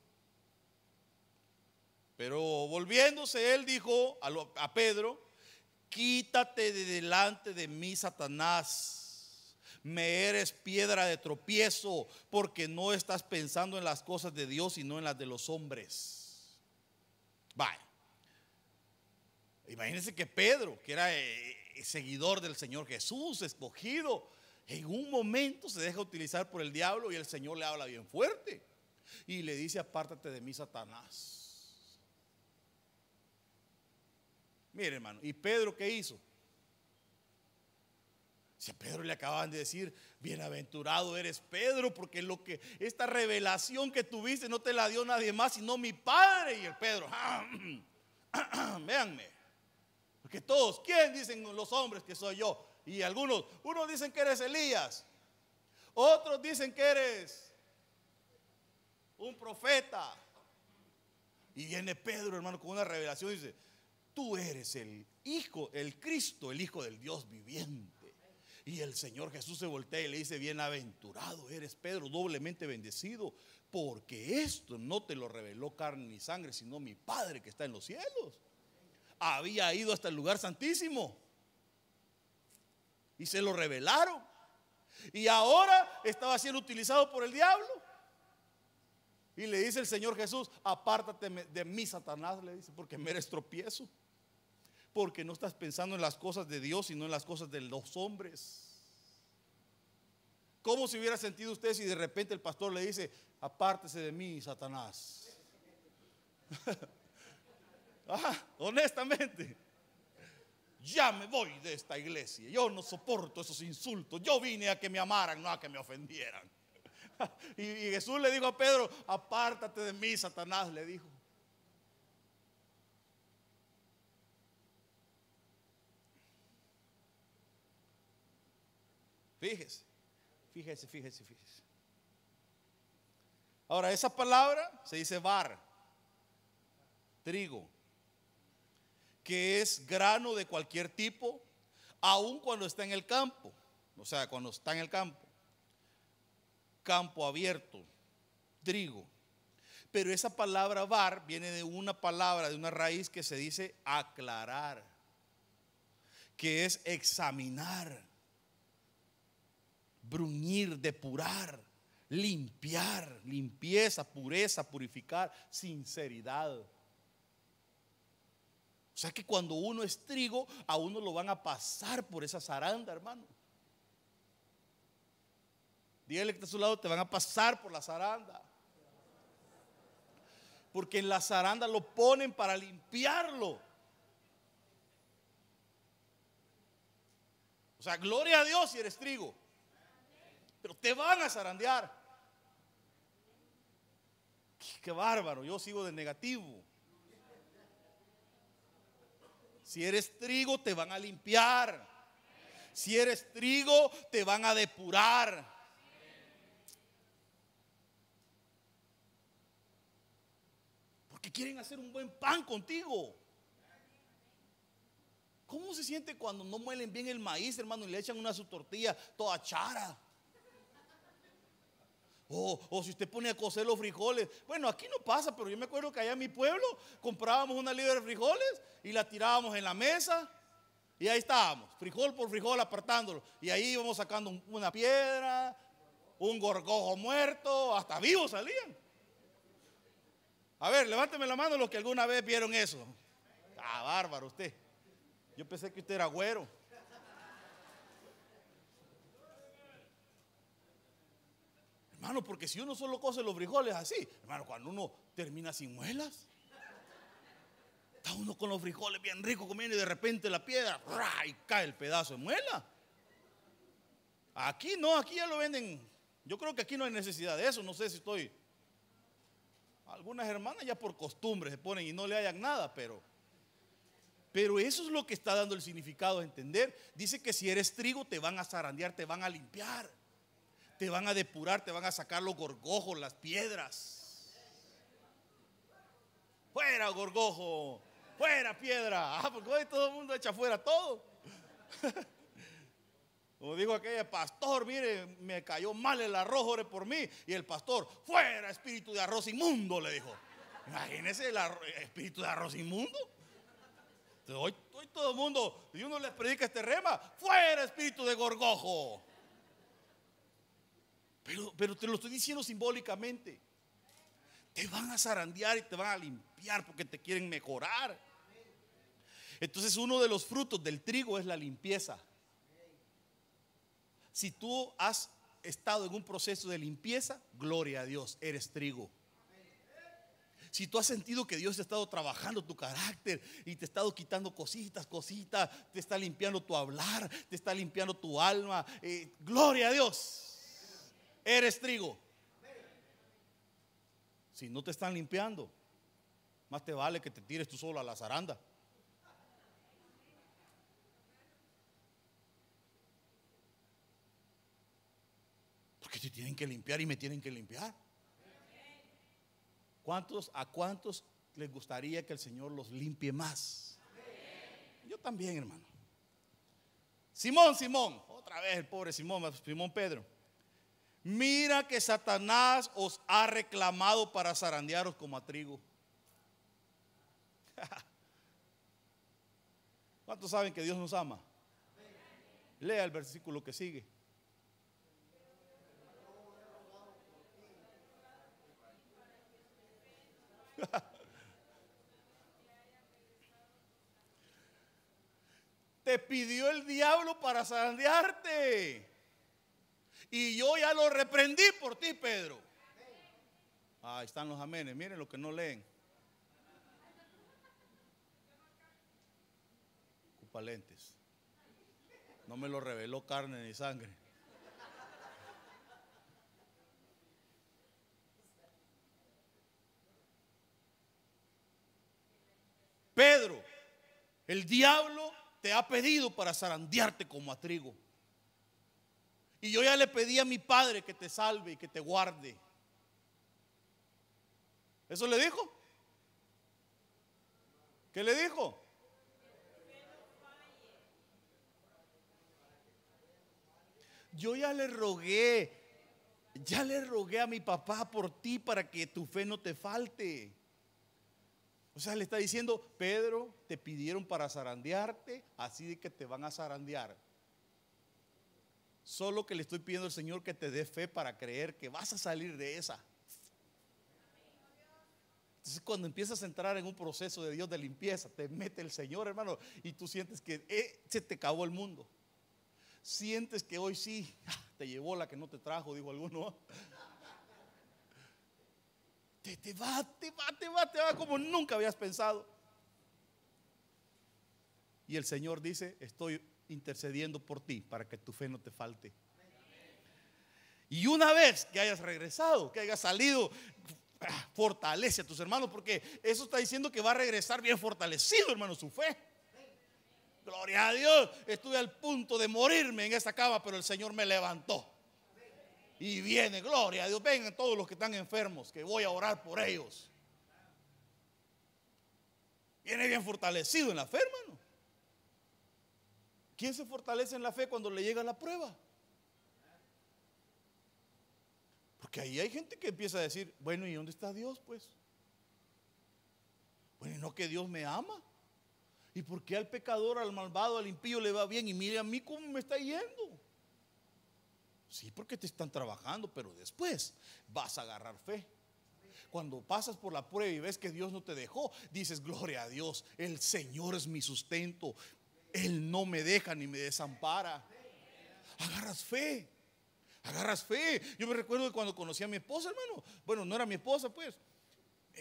Pero volviéndose, él dijo a Pedro: quítate de delante de mí, Satanás. Me eres piedra de tropiezo, porque no estás pensando en las cosas de Dios, sino en las de los hombres. Vaya, imagínense que Pedro, que era seguidor del Señor Jesús, escogido, en un momento se deja utilizar por el diablo y el Señor le habla bien fuerte y le dice: apártate de mí, Satanás. Mire, hermano, ¿y Pedro qué hizo? Si a Pedro le acaban de decir: bienaventurado eres, Pedro, porque esta revelación que tuviste no te la dio nadie más sino mi Padre. Y el Pedro, véanme, porque todos, ¿quién dicen los hombres que soy yo? Y unos dicen que eres Elías, otros dicen que eres un profeta. Y viene Pedro, hermano, con una revelación y dice: tú eres el Hijo, el Cristo, el Hijo del Dios viviente. Y el Señor Jesús se voltea y le dice: bienaventurado eres, Pedro, doblemente bendecido, porque esto no te lo reveló carne ni sangre, sino mi Padre que está en los cielos. Había ido hasta el lugar santísimo y se lo revelaron, y ahora estaba siendo utilizado por el diablo. Y le dice el Señor Jesús: apártate de mí, Satanás, le dice, porque me eres tropiezo, porque no estás pensando en las cosas de Dios, sino en las cosas de los hombres. ¿Cómo se hubiera sentido usted si de repente el pastor le dice: apártese de mí, Satanás? Honestamente, ya me voy de esta iglesia, yo no soporto esos insultos, yo vine a que me amaran, no a que me ofendieran. Y Jesús le dijo a Pedro: apártate de mí, Satanás, le dijo. Fíjese. Ahora, esa palabra se dice bar, trigo, que es grano de cualquier tipo, aun cuando está en el campo. O sea, cuando está en el campo abierto, trigo. Pero esa palabra bar viene de una palabra, de una raíz que se dice aclarar, que es examinar, bruñir, depurar, limpiar, limpieza, pureza, purificar, sinceridad. O sea que cuando uno es trigo, a uno lo van a pasar por esa zaranda, hermano. Dígale que está a su lado: te van a pasar por la zaranda. Porque en la zaranda lo ponen para limpiarlo. O sea, gloria a Dios si eres trigo, pero te van a zarandear. Qué bárbaro, yo sigo de negativo. Si eres trigo, te van a limpiar. Si eres trigo, te van a depurar. Porque quieren hacer un buen pan contigo. ¿Cómo se siente cuando no muelen bien el maíz, hermano, y le echan una su tortilla toda chara? O si usted pone a cocer los frijoles. Bueno, aquí no pasa, pero yo me acuerdo que allá en mi pueblo comprábamos una libra de frijoles y la tirábamos en la mesa. Y ahí estábamos, frijol por frijol, apartándolo. Y ahí íbamos sacando una piedra, un gorgojo muerto, hasta vivos salían. A ver, levánteme la mano los que alguna vez vieron eso. Bárbaro usted. Yo pensé que usted era güero. Hermano, porque si uno solo cose los frijoles así, hermano, cuando uno termina sin muelas, está uno con los frijoles bien ricos comiendo y de repente la piedra y cae el pedazo de muela. Aquí no, aquí ya lo venden. Yo creo que aquí no hay necesidad de eso. No sé si estoy. Algunas hermanas ya por costumbre se ponen y no le hayan nada, pero eso es lo que está dando el significado a entender. Dice que si eres trigo te van a zarandear, te van a limpiar, te van a depurar, te van a sacar los gorgojos, las piedras. fuera gorgojo, fuera piedra. Porque hoy todo el mundo echa fuera todo. Como dijo aquel pastor, mire, me cayó mal el arroz, ore por mí. Y el pastor, fuera espíritu de arroz inmundo, le dijo. Imagínese el espíritu de arroz inmundo. Hoy todo el mundo, y uno les predica este rema, fuera espíritu de gorgojo. Pero te lo estoy diciendo simbólicamente. Te van a zarandear y te van a limpiar porque te quieren mejorar. Entonces uno de los frutos del trigo es la limpieza. Si tú has estado en un proceso de limpieza, gloria a Dios, eres trigo. Si tú has sentido que Dios ha estado trabajando tu carácter y te ha estado quitando cositas, te está limpiando tu hablar, te está limpiando tu alma, gloria a Dios, eres trigo. Si no te están limpiando, más te vale que te tires tú solo a la zaranda. Porque te tienen que limpiar y me tienen que limpiar. ¿A cuántos les gustaría que el Señor los limpie más? Yo también, hermano. Simón, otra vez el pobre Simón Pedro. Mira que Satanás os ha reclamado para zarandearos como a trigo. ¿Cuántos saben que Dios nos ama? Lea el versículo que sigue. Te pidió el diablo para zarandearte. Y yo ya lo reprendí por ti, Pedro. Ahí están los amenes. Miren lo que no leen. Ocupa lentes. No me lo reveló carne ni sangre. Pedro, el diablo te ha pedido para zarandearte como a trigo. Y yo ya le pedí a mi Padre que te salve y que te guarde. ¿Eso le dijo? ¿Qué le dijo? Yo ya le rogué a mi papá por ti para que tu fe no te falte. O sea, le está diciendo, Pedro, te pidieron para zarandearte, así de que te van a zarandear. Solo que le estoy pidiendo al Señor que te dé fe para creer que vas a salir de esa. Entonces, cuando empiezas a entrar en un proceso de Dios de limpieza, te mete el Señor, hermano, y tú sientes que se te acabó el mundo. Sientes que hoy sí, te llevó la que no te trajo, dijo alguno. Te va como nunca habías pensado. Y el Señor dice, estoy intercediendo por ti para que tu fe no te falte. Y una vez que hayas regresado, que hayas salido, fortalece a tus hermanos, porque eso está diciendo que va a regresar bien fortalecido, hermano, su fe. Gloria a Dios. Estuve al punto de morirme en esa cama, pero el Señor me levantó. Y viene, gloria a Dios. Vengan todos los que están enfermos, que voy a orar por ellos. Viene bien fortalecido en la fe, hermano. ¿Quién se fortalece en la fe cuando le llega la prueba? Porque ahí hay gente que empieza a decir, bueno, ¿y dónde está Dios, pues? Bueno, ¿y no que Dios me ama? ¿Y por qué al pecador, al malvado, al impío le va bien? Y mire a mí cómo me está yendo. Sí, porque te están trabajando, pero después vas a agarrar fe. Cuando pasas por la prueba y ves que Dios no te dejó, dices, gloria a Dios, el Señor es mi sustento. Él no me deja ni me desampara. Agarras fe. Agarras fe. Yo me recuerdo de cuando conocí a mi esposa, hermano. Bueno, no era mi esposa, pues.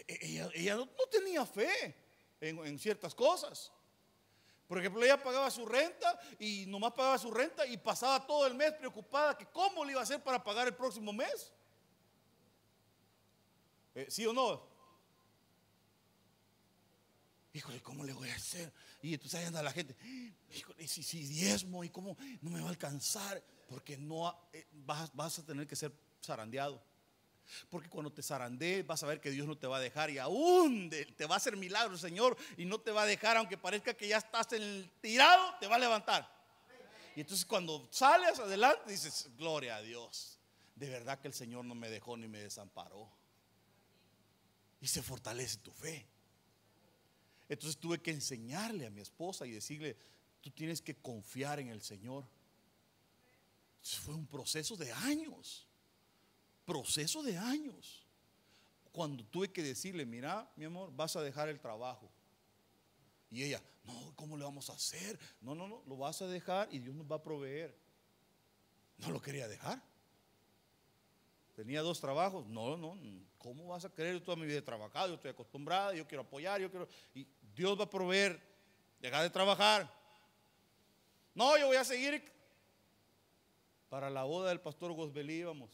Ella no tenía fe en ciertas cosas. Por ejemplo, ella pagaba su renta y nomás pagaba su renta y pasaba todo el mes preocupada que cómo le iba a hacer para pagar el próximo mes. ¿Sí o no? Híjole, ¿cómo le voy a hacer? Y entonces ahí anda la gente, híjole, si diezmo, ¿y cómo no me va a alcanzar? Porque no vas a tener que ser zarandeado. Porque cuando te zarandees vas a ver que Dios no te va a dejar y aún te va a hacer milagro el Señor y no te va a dejar, aunque parezca que ya estás en el tirado, te va a levantar. Y entonces cuando sales adelante dices, gloria a Dios, de verdad que el Señor no me dejó ni me desamparó. Y se fortalece tu fe. Entonces tuve que enseñarle a mi esposa y decirle, tú tienes que confiar en el Señor. Entonces fue un proceso de años. Proceso de años. Cuando tuve que decirle, mira, mi amor, vas a dejar el trabajo. Y ella, no, ¿cómo le vamos a hacer? No, lo vas a dejar y Dios nos va a proveer. No lo quería dejar. Tenía 2 trabajos. No, ¿cómo vas a querer? Yo toda mi vida he trabajado, yo estoy acostumbrada, yo quiero apoyar, y Dios va a proveer. Deja de trabajar. No, yo voy a seguir. Para la boda del pastor Gosbelí íbamos.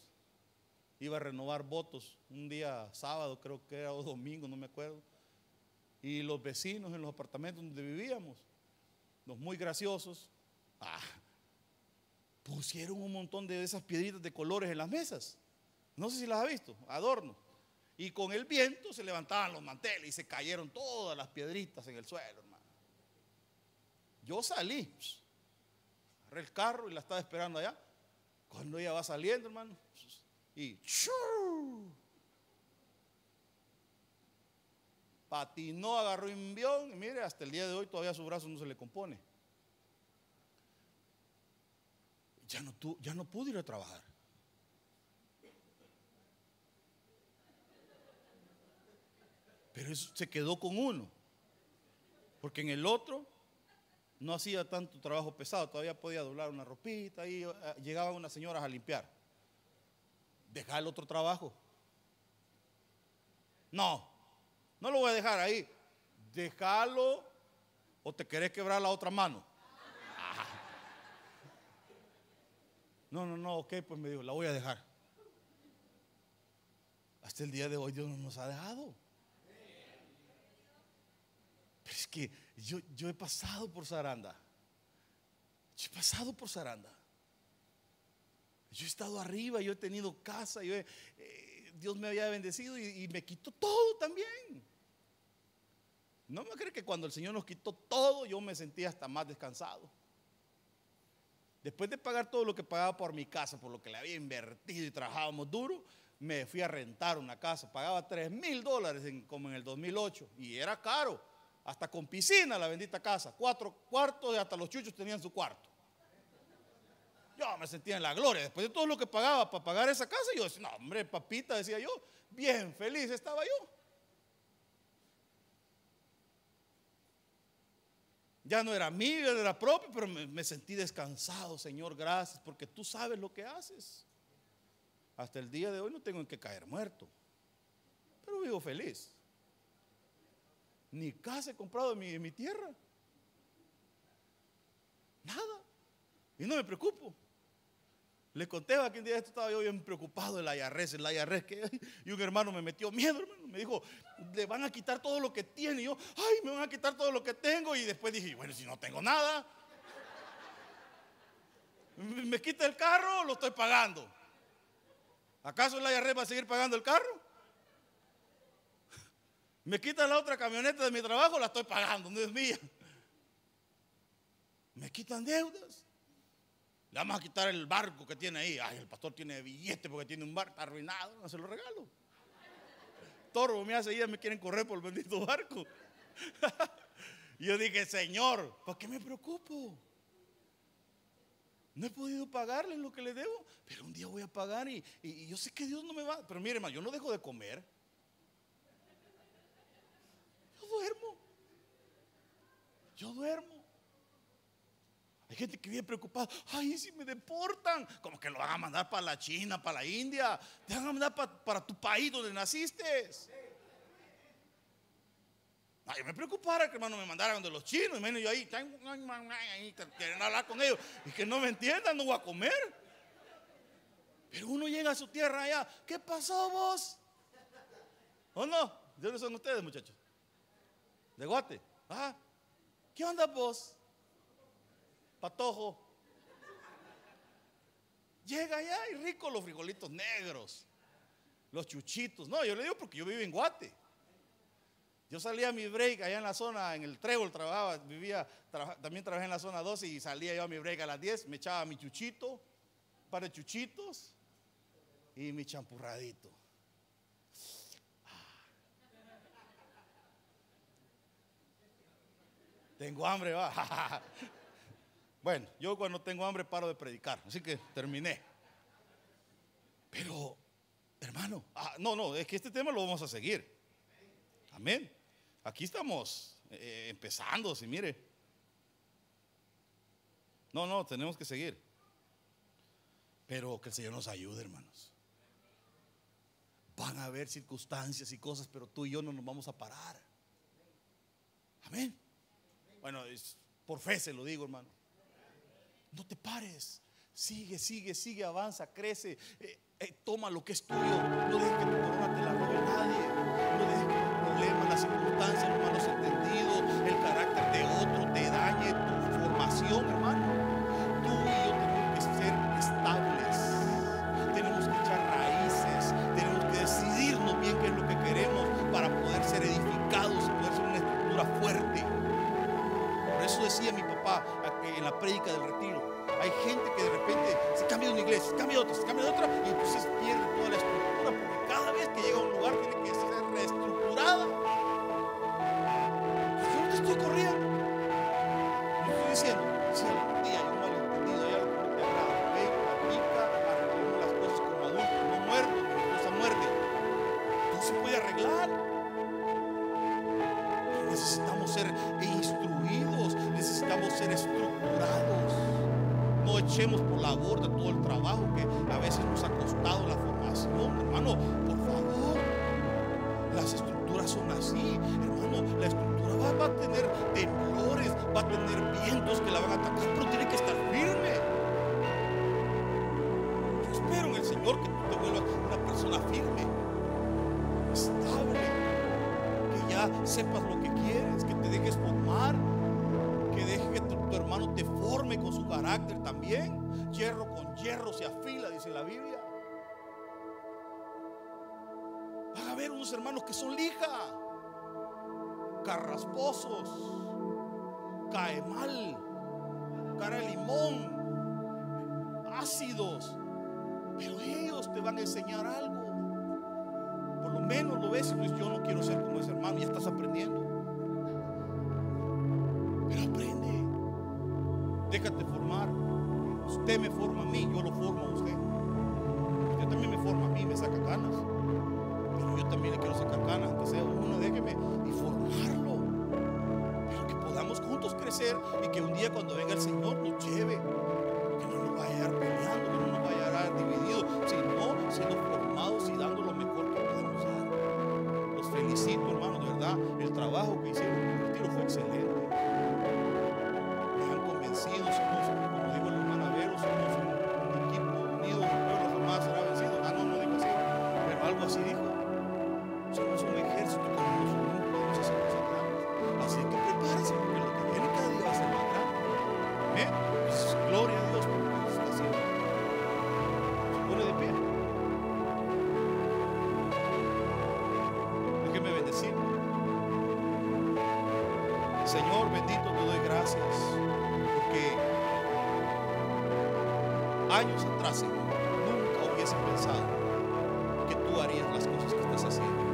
Iba a renovar votos un día sábado, creo que era, o domingo, no me acuerdo. Y los vecinos en los apartamentos donde vivíamos, los muy graciosos, pusieron un montón de esas piedritas de colores en las mesas. No sé si las ha visto, adornos. Y con el viento se levantaban los manteles y se cayeron todas las piedritas en el suelo, hermano. Yo salí, agarré el carro y la estaba esperando allá. Cuando ella va saliendo, hermano, y patinó, agarró un envión y mire, hasta el día de hoy todavía su brazo no se le compone. Ya no pudo ir a trabajar. Pero eso se quedó con uno, porque en el otro no hacía tanto trabajo pesado, todavía podía doblar una ropita y llegaban unas señoras a limpiar. Dejar el otro trabajo. No lo voy a dejar ahí. Déjalo o te querés quebrar la otra mano. No, ok, pues me dijo, la voy a dejar. Hasta el día de hoy Dios no nos ha dejado. Pero es que yo he pasado por zaranda. Yo he estado arriba, yo he tenido casa, Dios me había bendecido y me quitó todo también. No me cree que cuando el Señor nos quitó todo, yo me sentía hasta más descansado. Después de pagar todo lo que pagaba por mi casa, por lo que le había invertido y trabajábamos duro, me fui a rentar una casa. Pagaba $3,000 como en el 2008 y era caro. Hasta con piscina la bendita casa. 4 cuartos y hasta los chuchos tenían su cuarto. Yo me sentía en la gloria. Después de todo lo que pagaba para pagar esa casa, yo decía, no hombre, papita, decía yo, bien feliz estaba yo. Ya no era mío, ya no era propio, pero me sentí descansado, Señor, gracias, porque tú sabes lo que haces. Hasta el día de hoy no tengo en qué caer muerto, pero vivo feliz. Ni casa he comprado en mi tierra. Nada. Y no me preocupo. Le conté a quien día esto, estaba yo bien preocupado del IRS, y un hermano me metió miedo, hermano, me dijo, le van a quitar todo lo que tiene, y yo, ay, me van a quitar todo lo que tengo, y después dije, bueno, si no tengo nada, me quita el carro, lo estoy pagando. ¿Acaso el IRS va a seguir pagando el carro? Me quita la otra camioneta de mi trabajo, la estoy pagando, no es mía. Me quitan deudas. Le vamos a quitar el barco que tiene ahí. Ay, el pastor tiene billete porque tiene un barco, está arruinado, no se lo regalo. Torbo me hace, ya me quieren correr por el bendito barco. Y yo dije, Señor, ¿por qué me preocupo? No he podido pagarle lo que le debo, pero un día voy a pagar y yo sé que Dios no me va. Pero mire, hermano, yo no dejo de comer. Yo duermo. Hay gente que viene preocupada. Ay, si me deportan, como que lo van a mandar para la China, para la India. Te van a mandar para tu país donde naciste. Ay, yo me preocupara que, hermano, me mandaran de los chinos. Y menos yo ahí quieren hablar con ellos y que no me entiendan, no voy a comer. Pero uno llega a su tierra allá. ¿Qué pasó vos? ¿O no? ¿De dónde son ustedes, muchachos? ¿De Guate? ¿Qué onda vos? Patojo. Llega allá y rico los frijolitos negros. Los chuchitos. No, yo le digo porque yo vivo en Guate. Yo salía a mi break allá en la zona, en el Trébol trabajaba, también trabajé en la zona 12 y salía yo a mi break a las 10, me echaba mi chuchito, un par de chuchitos y mi champurradito. Tengo hambre, va. Bueno, yo cuando tengo hambre paro de predicar, así que terminé. Pero, hermano, no, es que este tema lo vamos a seguir. Amén. Aquí estamos empezando, si mire. No, tenemos que seguir. Pero que el Señor nos ayude, hermanos. Van a haber circunstancias y cosas, pero tú y yo no nos vamos a parar. Amén. Bueno, por fe se lo digo, hermano. No te pares. Sigue, avanza, crece. Toma lo que es tuyo. No dejes que tu corona te la robe nadie. No dejes que los problemas, las circunstancias, los malos entendidos, el carácter de otro te dañe tu formación, hermano. Tú y yo tenemos que ser estables. Tenemos que echar raíces. Tenemos que decidirnos bien qué es lo que queremos para poder ser edificados y poder ser una estructura fuerte. Por eso decía mi papá en la prédica del retiro: hay gente que de repente se cambia de una iglesia, se cambia de otra y entonces pierde toda la estructura, porque cada vez que llega a un lugar tiene que ser reestructurada. Yo no te estoy corriendo, no estoy diciendo, si algún día hay un malentendido, hay algo que no te agrada, ven, platica, arreglemos las cosas como adultos, no muertos, mi esposa muerde. No se puede arreglar. Pero necesitamos ser instruidos, necesitamos ser estructurados. No echemos por la borda todo el trabajo que a veces nos ha costado la formación, hermano. Por favor, las estructuras son así, hermano. La estructura va a tener temblores, va a tener vientos que la van a atacar, pero tiene que estar firme. Yo espero en el Señor que tú te vuelvas una persona firme, estable, que ya sepas lo que quieres, que te dejes formar, que dejes que tu hermano te forme con su carácter también. Hierro con hierro se afila, dice la Biblia. Van a haber unos hermanos que son lija, carrasposos, cae mal, cara de limón, ácidos, pero ellos te van a enseñar algo. Por lo menos lo ves y dices: yo no quiero ser como ese hermano. Ya estás aprendiendo. Pero aprende, déjate formar. Usted me forma a mí, yo lo formo a usted. Usted también me forma a mí, me saca canas, pero yo también le quiero sacar canas, aunque sea uno, déjeme y formarlo. Pero que podamos juntos crecer y que un día cuando venga el Señor nos lleve, que no nos vaya a dar peleando, que no nos vaya a dar divididos, sino siendo formados y dando lo mejor que podemos dar. Los felicito, hermanos, de verdad. El trabajo que hicieron en el retiro fue excelente. Me han convencido. Somos, como dijo el hermano Avero, somos un equipo unido, un pueblo jamás será vencido. No dijo así, pero algo así dijo. Somos un ejército que nos unimos, podemos hacer cosas grandes. Así que prepárense, porque lo que viene cada día va a ser más grande. Amén. Pues, gloria a Dios por lo que está haciendo. Se pone de pie. Déjeme bendecir. Señor bendito, te doy gracias porque años atrás, Señor, nunca hubiese pensado que tú harías las cosas que estás haciendo.